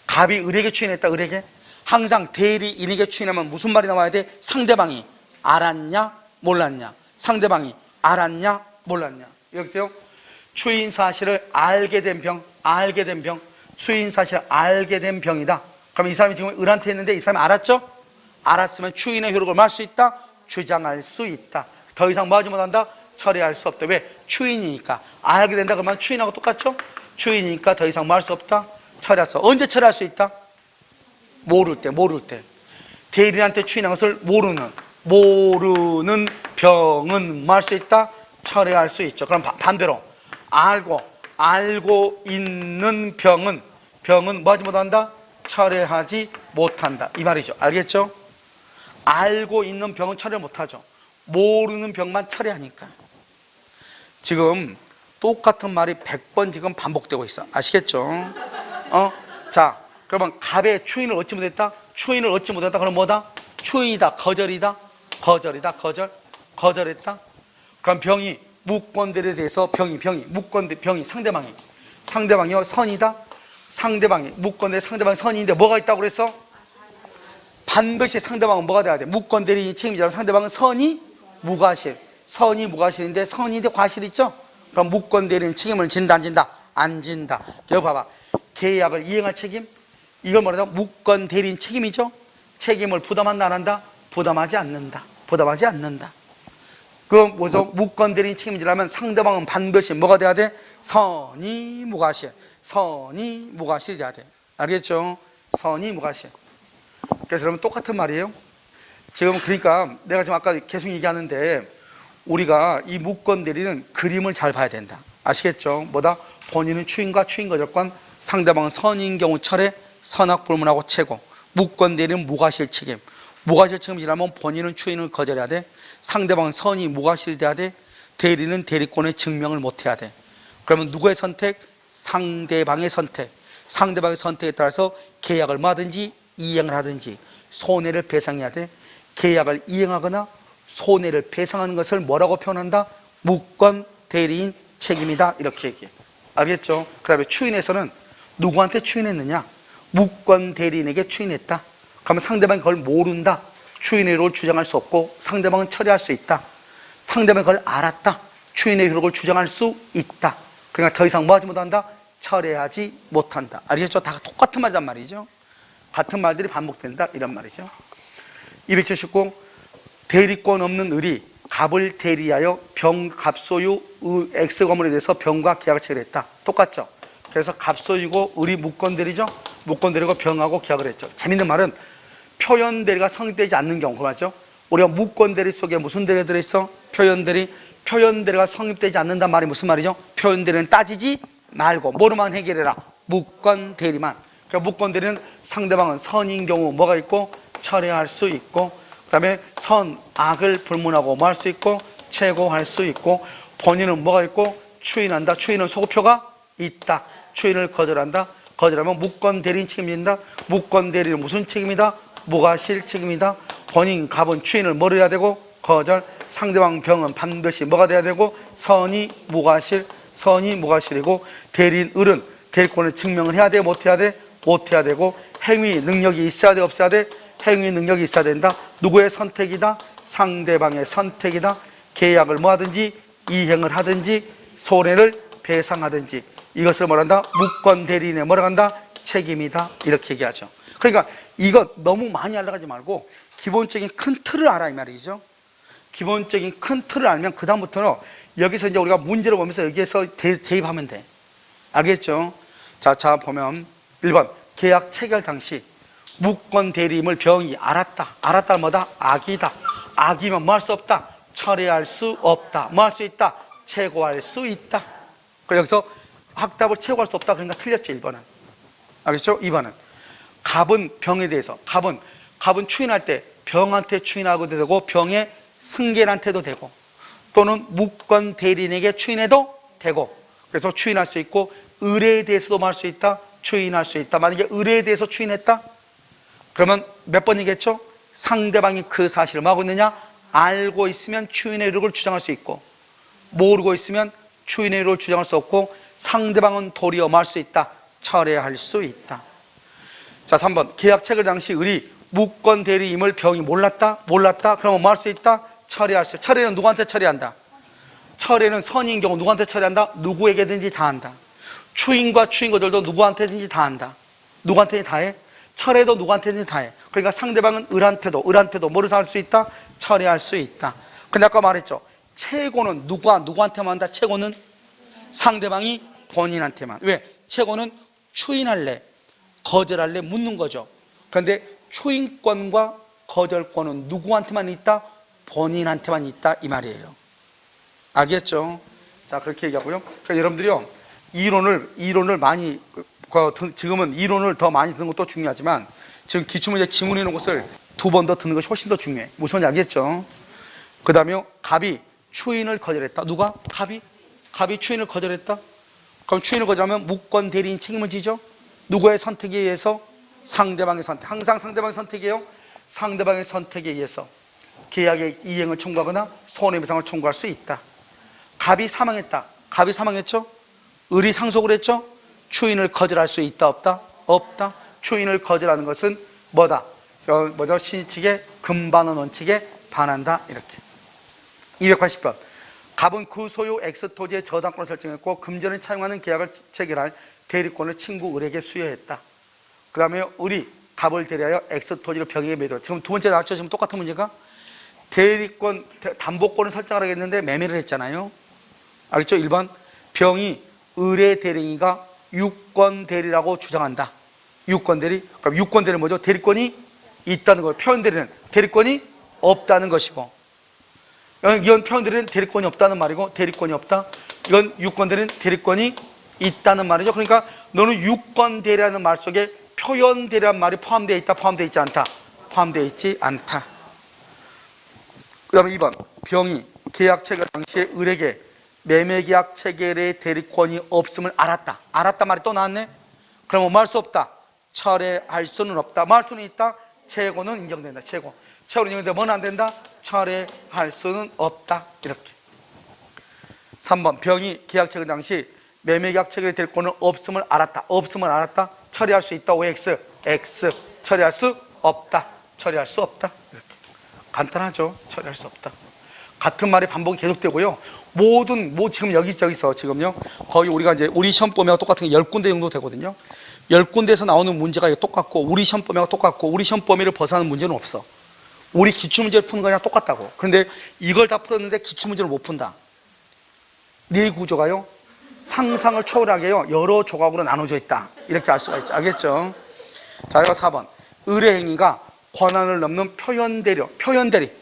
갑이 을에게 추인했다. 을에게. 항상 대리인에게 추인하면 무슨 말이 나와야 돼? 상대방이 알았냐 몰랐냐. 상대방이 알았냐 몰랐냐. 이렇게 돼요. 추인 사실을 알게 된 병. 추인 사실을 알게 된 병이다. 그럼 이 사람이 지금 을한테 했는데 이 사람이 알았죠? 알았으면 추인의 효력을 말 수 있다? 주장할 수 있다. 더 이상 뭐 하지 못한다? 처리할 수 없다. 왜? 추인이니까. 알게 된다 그러면 추인하고 똑같죠? 추인이니까 더 이상 뭐 할 수 없다? 처리할 수 없다. 언제 처리할 수 있다? 모를 때. 대리인한테 추인한 것을 모르는 병은 뭐 할 수 있다? 처리할 수 있죠. 그럼 반대로 알고 있는 병은 뭐 하지 못한다? 처리하지 못한다. 이 말이죠. 알겠죠? 알고 있는 병은 처리 못하죠. 모르는 병만 처리하니까. 지금 똑같은 말이 100번 지금 반복되고 있어. 아시겠죠? 자, 그러면 갑의 추인을 얻지 못했다? 추인을 얻지 못했다. 그럼 뭐다? 추인이다. 거절이다. 거절했다. 그럼 병이 무권대리에 대해서 병이 상대방이요 선이다. 상대방이 무권대리 상대방이 선인데 뭐가 있다고 그랬어? 반드시 상대방은 뭐가 돼야 돼? 무권대리인이 책임지라면 상대방은 선이 무과실인데 선인데 과실 있죠? 그럼 무권대리인 책임을 진다 안 진다? 안 진다. 여기 봐봐. 계약을 이행할 책임, 이걸 뭐라고? 무권대리인 책임이죠? 책임을 부담한다 안 한다? 부담하지 않는다. 그럼 뭐죠? 무권대리인 책임지라면 상대방은 반드시 뭐가 돼야 돼? 선이 무과실이 돼야 돼. 알겠죠? 선이 무과실. 그래서 여러분 똑같은 말이에요. 지금 그러니까 내가 지금 아까 계속 얘기하는데 우리가 이 무권대리는 그림을 잘 봐야 된다. 아시겠죠? 뭐다? 본인은 추인과 추인거절권, 상대방은 선인 경우 철회, 선악불문하고 최고. 무권대리는 무과실 책임이라면 본인은 추인을 거절해야 돼. 상대방은 선이 무과실이 돼야 돼. 대리는 대리권의 증명을 못해야 돼. 그러면 누구의 선택? 상대방의 선택에 따라서 계약을 뭐하든지 이행을 하든지 손해를 배상해야 돼. 계약을 이행하거나 손해를 배상하는 것을 뭐라고 표현한다? 무권 대리인 책임이다. 이렇게 얘기해. 알겠죠? 그 다음에 추인에서는 누구한테 추인했느냐? 무권 대리인에게 추인했다. 그러면 상대방이 그걸 모른다. 추인의 효력을 주장할 수 없고 상대방은 처리할 수 있다. 상대방이 그걸 알았다. 추인의 효력을 주장할 수 있다. 그러니까 더 이상 뭐 하지 못한다? 철회하지 못한다. 알겠죠? 다 똑같은 말이란 말이죠. 같은 말들이 반복된다. 이런 말이죠. 279. 대리권 없는 을이 갑을 대리하여 병 갑소유 X 건물에 대해서 병과 계약을 체결했다. 똑같죠? 그래서 갑소유고 을이 무권대리죠? 무권대리고 병하고 계약을 했죠. 재밌는 말은 표현대리가 성립되지 않는 경우, 맞죠? 우리가 무권대리 속에 무슨 대리가 들어있어? 표현대리가 성립되지 않는단 말이 무슨 말이죠? 표현대리는 따지지 말고 뭐로만 해결해라? 무권대리만. 그러니까 무권대리는 상대방은 선인 경우 뭐가 있고 철회할 수 있고, 그 다음에 선, 악을 불문하고 뭐 할 수 있고 최고할 수 있고, 본인은 뭐가 있고 추인한다. 추인은 소급표가 있다. 추인을 거절한다. 거절하면 무권대리인 책임진다. 무권대리는 무슨 책임이다? 무과실 책임이다. 본인 갑은 추인을 뭐를 해야 되고 거절. 상대방 병은 반드시 뭐가 돼야 되고 선이 무과실이고, 대리인 을은 대리권을 증명을 해야 돼 못해야 돼? 못해야 되고, 행위 능력이 있어야 돼 없어야 돼? 행위 능력이 있어야 된다. 누구의 선택이다? 상대방의 선택이다. 계약을 뭐하든지 이행을 하든지 손해를 배상하든지 이것을 뭐란다? 무권대리인의 뭐라고 한다? 책임이다. 이렇게 얘기하죠. 그러니까 이거 너무 많이 알아가지 말고 기본적인 큰 틀을 알아 이 말이죠. 기본적인 큰 틀을 알면 그 다음부터는 여기서 이제 우리가 문제를 보면서 여기에서 대입하면 돼. 알겠죠? 자 보면 1번 계약 체결 당시 무권대리임을 병이 알았다는 뭐다? 악이다. 악이면 뭐 할 수 없다? 철회할 수 없다. 뭐 할 수 있다? 최고할 수 있다. 그래서 여기서 확답을 최고할 수 없다. 그러니까 틀렸죠. 1번은. 알겠죠? 2번은 갑은 병에 대해서, 갑은 추인할 때 병한테 추인하고도 되고 병의 승계한테도 되고, 또는 무권 대리인에게 추인해도 되고, 그래서 추인할 수 있고, 의뢰에 대해서도 말할 수 있다, 추인할 수 있다. 만약에 의뢰에 대해서 추인했다, 그러면 몇 번이겠죠? 상대방이 그 사실을 뭐 하고 있느냐? 알고 있으면 추인의 이력을 주장할 수 있고, 모르고 있으면 추인의 이력을 주장할 수 없고, 상대방은 도리어 말할 수 있다, 철회할 수 있다. 자, 3번. 계약 체결 당시 을이 무권 대리임을 병이 몰랐다? 그러면 뭐 할 수 있다? 철회할 수 있다. 철회는 누구한테 처리한다? 철회는 선인 경우 누구한테 처리한다? 누구에게든지 다 한다. 추인과 추인거절도 누구한테든지 다 한다. 누구한테든지 다 해? 철회도 누구한테든지 다 해. 그러니까 상대방은 을한테도 뭐를 할 수 있다? 처리할 수 있다. 근데 아까 말했죠, 채고는 누구한테만 한다? 채고는 상대방이 본인한테만. 왜? 채고는 추인할래, 거절할래 묻는 거죠. 그런데 추인권과 거절권은 누구한테만 있다? 본인한테만 있다, 이 말이에요. 알겠죠? 자, 그렇게 얘기하고요. 그러니까 여러분들이요, 이론을 많이, 지금은 이론을 더 많이 듣는 것도 중요하지만, 지금 기출문제 지문해 놓은 것을 2번 더 듣는 것이 훨씬 더 중요해. 무슨 말인지 알겠죠? 그 다음에 갑이 추인을 거절했다. 누가? 갑이 추인을 거절했다. 그럼 추인을 거절하면 무권 대리인 책임을 지죠. 누구의 선택에 의해서? 상대방의 선택. 항상 상대방의 선택이에요. 상대방의 선택에 의해서 계약의 이행을 청구하거나 손해배상을 청구할 수 있다. 갑이 사망했다. 갑이 사망했죠? 을이 상속을 했죠? 추인을 거절할 수 있다, 없다? 없다. 추인을 거절하는 것은 뭐다? 신의칙의 금반원 원칙에 반한다. 이렇게. 280번. 갑은 그 소유 X토지의 저당권을 설정했고 금전을 차용하는 계약을 체결할 대리권을 친구 을에게 수여했다. 그 다음에 을이 갑을 대리하여 X토지를 병에게 매도. 지금 두 번째 나왔죠? 지금 똑같은 문제가? 대리권, 담보권을 설정을 하겠는데 매매를 했잖아요. 알겠죠? 1번. 병이 을의 대리인이가 유권 대리라고 주장한다. 유권 대리. 그럼 유권 대리는 뭐죠? 대리권이 있다는 거예요. 표현 대리는 대리권이 없다는 것이고, 이건 표현 대리는 대리권이 없다는 말이고, 대리권이 없다. 이건 유권 대리는 대리권이 있다는 말이죠. 그러니까 너는 유권 대리라는 말 속에 표현 대리라는 말이 포함되어 있다, 포함되어 있지 않다? 포함되어 있지 않다. 그 다음에 2번. 병이 계약 체결 당시에 을에게 매매계약 체결의 대리권이 없음을 알았다. 알았단 말이 또 나왔네. 그러면 뭐 할 수 없다? 철회할 수는 없다. 뭐 할 수는 있다? 채고는 인정된다. 채고는 인정된다. 뭐는 안 된다? 철회할 수는 없다. 이렇게. 3번. 병이 계약 체결 당시 매매계약 체결의 대리권은 없음을 알았다. 처리할 수 있다. OX. X. 처리할 수 없다. 처리할 수 없다. 이렇게. 간단하죠? 처리할 수 없다. 같은 말이 반복이 계속되고요. 지금 여기저기서 지금요, 거의 우리가 이제 우리 시험 범위하고 똑같은 게 10군데 정도 되거든요. 10군데에서 나오는 문제가 똑같고, 우리 시험 범위하고 똑같고, 우리 시험 범위를 벗어나는 문제는 없어. 우리 기출문제를 푸는 거랑 똑같다고. 그런데 이걸 다 풀었는데 기출문제를 못 푼다. 네 구조가요, 상상을 초월하게요, 여러 조각으로 나눠져 있다. 이렇게 알 수가 있죠. 알겠죠? 자, 이거 4번. 의뢰 행위가 권한을 넘는 표현대리.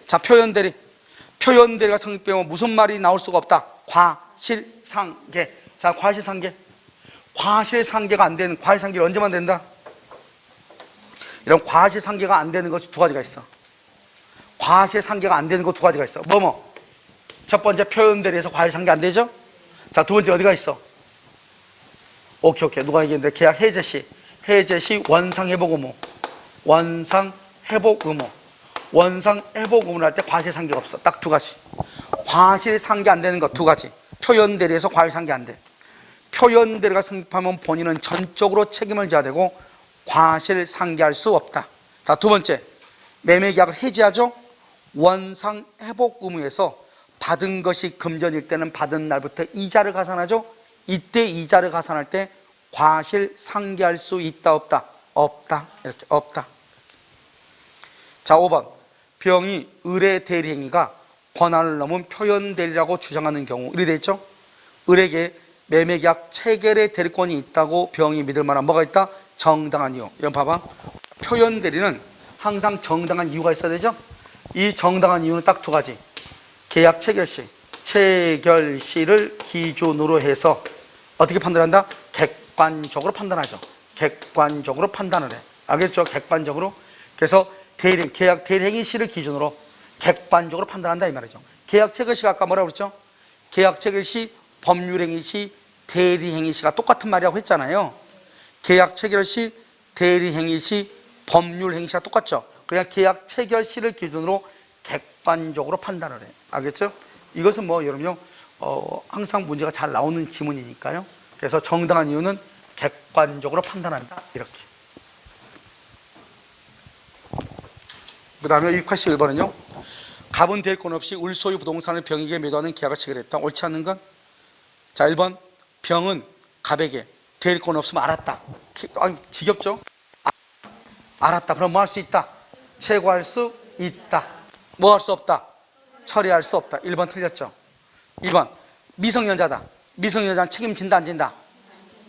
자, 표현대리가 성립되면 무슨 말이 나올 수가 없다? 과실상계. 자, 과실상계가 안 되는, 과실상계를 언제만 된다? 이런 과실상계가 안 되는 것이 두 가지가 있어. 과실상계가 안 되는 거 두 가지가 있어. 첫 번째, 표현대리에서 과실상계 안 되죠? 자, 두 번째 어디가 있어? 오케이. 누가 얘기했는데, 계약 해제 시 원상회복 의무. 원상회복 의무를 할 때 과실상계가 없어. 딱 두 가지. 과실상계 안 되는 거 두 가지. 표현대리에서 과실상계 안 돼. 표현대리가 성립하면 본인은 전적으로 책임을 져야 되고 과실상계할 수 없다. 자, 두 번째, 매매계약을 해지하죠. 원상회복 의무에서 받은 것이 금전일 때는 받은 날부터 이자를 가산하죠. 이때 이자를 가산할 때 과실상계할 수 있다, 없다? 없다. 이렇게 없다. 자, 5번. 병이 을의 대리행위가 권한을 넘은 표현대리라고 주장하는 경우, 을이 되죠? 을에게 매매계약 체결의 대리권이 있다고 병이 믿을 만한 뭐가 있다? 정당한 이유. 이건 봐봐. 표현대리는 항상 정당한 이유가 있어야 되죠? 이 정당한 이유는 딱 두 가지. 계약 체결시를 기준으로 해서 어떻게 판단한다? 객관적으로 판단하죠. 객관적으로 판단을 해. 알겠죠? 객관적으로. 그래서 계약 대리행위 시를 기준으로 객관적으로 판단한다 이 말이죠. 계약 체결 시가 아까 뭐라고 그랬죠? 계약 체결 시, 법률행위 시, 대리행위 시가 똑같은 말이라고 했잖아요. 계약 체결 시, 대리행위 시, 법률행위 시가 똑같죠. 그냥 계약 체결 시를 기준으로 객관적으로 판단을 해. 알겠죠? 이것은 뭐 여러분요, 항상 문제가 잘 나오는 지문이니까요. 그래서 정당한 이유는 객관적으로 판단한다 이렇게. 그 다음에 281번은요 갑은 될 건 없이 을소유 부동산을 병에게 매도하는 계약을 체결했다. 옳지 않는 건? 자, 1번 병은 갑에게 될 건 없으면 알았다. 지겹죠? 알았다. 그럼 뭐 할 수 있다? 최고할 수 있다. 뭐 할 수 없다? 처리할 수 없다. 1번 틀렸죠? 2번 미성년자다. 미성년자는 책임진다 안 진다?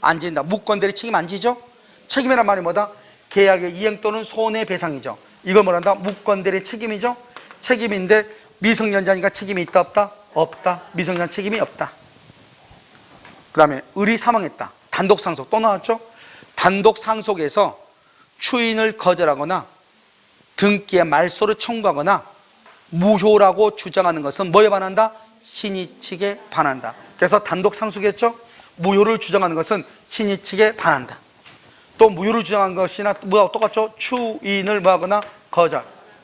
안 진다. 무권대리 책임 안 지죠? 책임이란 말이 뭐다? 계약의 이행 또는 손해배상이죠. 이걸 뭐란다? 무권대리 책임이죠? 책임인데 미성년자니까 책임이 있다 없다? 없다. 미성년자 책임이 없다. 그 다음에 을이 사망했다. 단독상속 또 나왔죠? 단독상속에서 추인을 거절하거나 등기에 말소를 청구하거나 무효라고 주장하는 것은 뭐에 반한다? 신의 측에 반한다. 그래서 단독상속했죠? 무효를 주장하는 것은 신의 측에 반한다. 또 무효를 주장한 것이나 뭐하고 똑같죠? 추인을 뭐하거나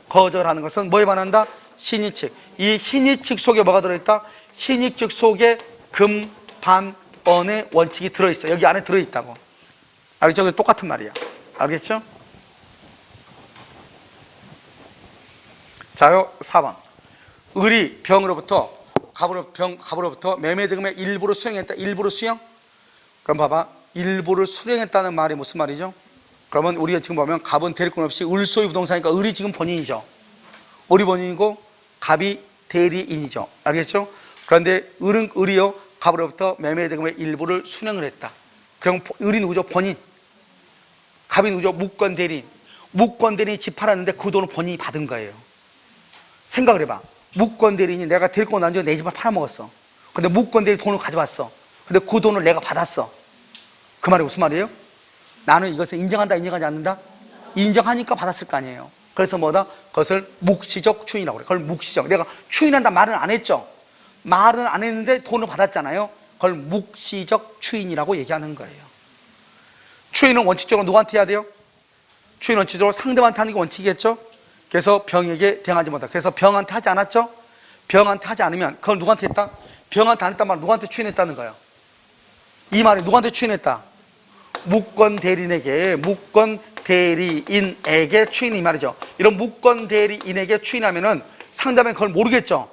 거절하는 것은 뭐에 반한다? 신의 측. 이 신의 측 속에 뭐가 들어있다? 신의 측 속에 금반언의 원칙이 들어있어. 여기 안에 들어있다고. 알겠죠? 똑같은 말이야. 알겠죠? 자요, 4번. 을이 병으로부터 갑으로부터 매매대금의 일부를 수령했다. 일부를 수령? 그럼 봐봐. 일부를 수령했다는 말이 무슨 말이죠? 그러면 우리가 지금 보면 갑은 대리권 없이 을 소유 부동산이니까 을이 지금 본인이죠. 을이 본인이고 갑이 대리인이죠. 알겠죠? 그런데 을이요 갑으로부터 매매대금의 일부를 수령을 했다. 그럼 을이 누구죠? 본인. 갑이 누구죠? 무권대리인. 무권대리인이 집 팔았는데 그 돈을 본인이 받은 거예요. 생각을 해봐. 무권대리인이 내가 대리권 안 주고 내 집을 팔아먹었어. 근데 무권대리인 돈을 가져왔어. 근데 그 돈을 내가 받았어. 그 말이 무슨 말이에요? 나는 이것을 인정한다 인정하지 않는다? 인정하니까 받았을 거 아니에요. 그래서 뭐다? 그것을 묵시적 추인이라고 그래. 그걸 묵시적. 내가 추인한다 말은 안 했죠. 말은 안 했는데 돈을 받았잖아요. 그걸 묵시적 추인이라고 얘기하는 거예요. 추인은 원칙적으로 누구한테 해야 돼요? 추인 원칙적으로 상대방한테 하는 게 원칙이겠죠? 그래서 병에게 대응하지 못한다. 그래서 병한테 하지 않았죠? 병한테 하지 않으면 그걸 누구한테 했다? 병한테 안 했단 말은 누구한테 추인했다는 거예요. 이 말이 누구한테 추인했다? 무권대리인에게, 무권대리인에게 추인 이 말이죠. 이런 무권대리인에게 추인하면은 상대방이 그걸 모르겠죠?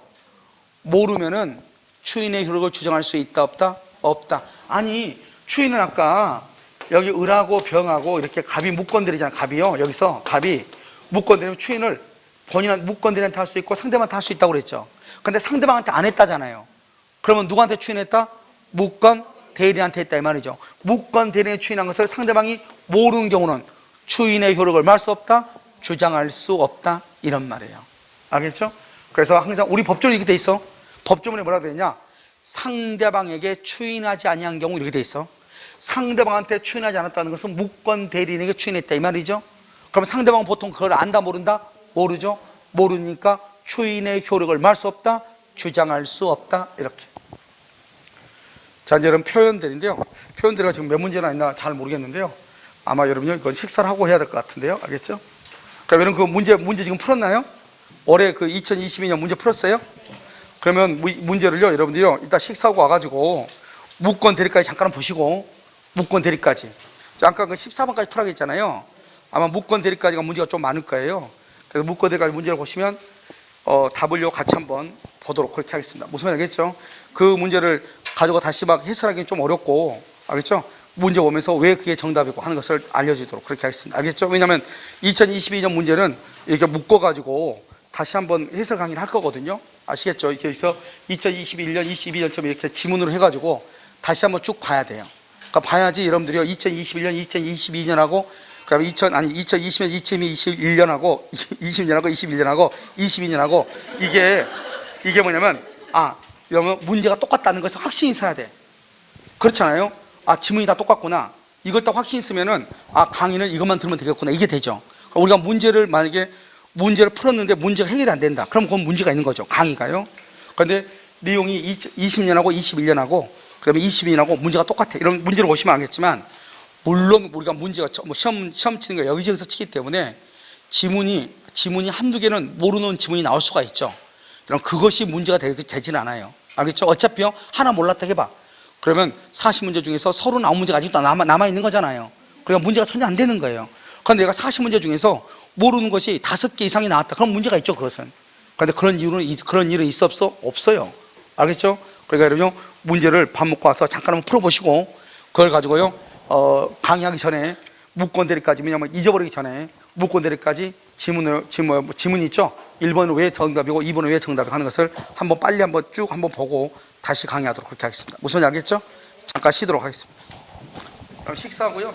모르면은 추인의 효력을 주장할 수 있다 없다? 없다. 아니 추인은 아까 여기 을하고 병하고 이렇게 갑이 무권대리잖아. 갑이요. 여기서 갑이 무권대리면 추인을 본인은 무권대리한테 할 수 있고 상대방한테 할 수 있다고 그랬죠. 근데 상대방한테 안 했다잖아요. 그러면 누구한테 추인했다? 무권대리한테 했다 이 말이죠. 무권대리에 추인한 것을 상대방이 모르는 경우는 추인의 효력을 말 수 없다? 주장할 수 없다 이런 말이에요. 알겠죠? 그래서 항상 우리 법조문이 이렇게 돼 있어. 법조문에 뭐라고 되어 있냐? 상대방에게 추인하지 아니한 경우 이렇게 돼 있어. 상대방한테 추인하지 않았다는 것은 무권대리인에게 추인했다 이 말이죠. 그럼 상대방은 보통 그걸 안다 모른다? 모르죠. 모르니까 추인의 효력을 말 수 없다? 주장할 수 없다 이렇게. 자 이제 여러분 표현들인데요. 표현들이 지금 몇 문제나 있나 잘 모르겠는데요. 아마 여러분요 이건 식사를 하고 해야 될 것 같은데요. 알겠죠? 그러면 그 문제 지금 풀었나요? 올해 그 2022년 문제 풀었어요? 그러면 문제를요 여러분들이요 이따 식사하고 와가지고 무권대리까지 잠깐 보시고 무권대리까지 잠깐 그 14번까지 풀라고 했잖아요. 아마 무권대리까지가 문제가 좀 많을 거예요. 그래서 무권대리까지 문제를 보시면 답을요 같이 한번 보도록 그렇게 하겠습니다. 무슨 말인지 알겠죠? 그 문제를 가지고 다시 막 해설하기는 좀 어렵고 알겠죠? 문제 보면서 왜 그게 정답이고 하는 것을 알려주도록 그렇게 하겠습니다. 알겠죠? 왜냐하면 2022년 문제는 이렇게 묶어가지고 다시 한번 해설 강의를 할 거거든요. 아시겠죠? 여기서 2021년, 22년처럼 이렇게 지문으로 해가지고 다시 한번 쭉 봐야 돼요. 그러니까 봐야지 여러분들이요 2021년, 2022년하고 그다음에 2020년, 2021년하고 20년하고 21년하고 22년하고 이게 뭐냐면 여러분 문제가 똑같다는 것을 확신이 있어야 돼. 그렇잖아요. 지문이 다 똑같구나. 이걸 딱 확신 있으면은 아, 강의는 이것만 들으면 되겠구나, 이게 되죠. 우리가 문제를 만약에 문제를 풀었는데 문제가 해결이 안 된다, 그럼 그건 문제가 있는 거죠, 강의가요. 그런데 내용이 20년하고 21년하고 그다음에 22년하고 문제가 똑같아. 이런 문제를 보시면 알겠지만, 물론 우리가 문제가 뭐 시험 치는 거 여기저기서 치기 때문에 지문이 한두 개는 모르는 지문이 나올 수가 있죠. 그럼 그것이 문제가 되지는 않아요. 알겠죠? 어차피요, 하나 몰랐다 해봐, 그러면 40문제 중에서 39문제가 아직도 남아있는 거잖아요. 그러니까 문제가 전혀 안 되는 거예요. 그런데 내가 40문제 중에서 모르는 것이 5개 이상이 나왔다, 그럼 문제가 있죠, 그것은. 그런데 그런 일은 있어 없어? 없어요. 알겠죠? 그러니까 여러분, 문제를 밥 먹고 와서 잠깐 한번 풀어보시고, 그걸 가지고요, 강의하기 전에 문건대리까지, 왜냐면 잊어버리기 전에 문건대리까지 지문이 있죠? 1번은 왜 정답이고 2번은 왜 정답이고 하는 것을 한번 빨리 한번 쭉 한번 보고 다시 강의하도록 그렇게 하겠습니다. 무슨 말인지 알겠죠? 잠깐 쉬도록 하겠습니다. 그럼 식사하고요.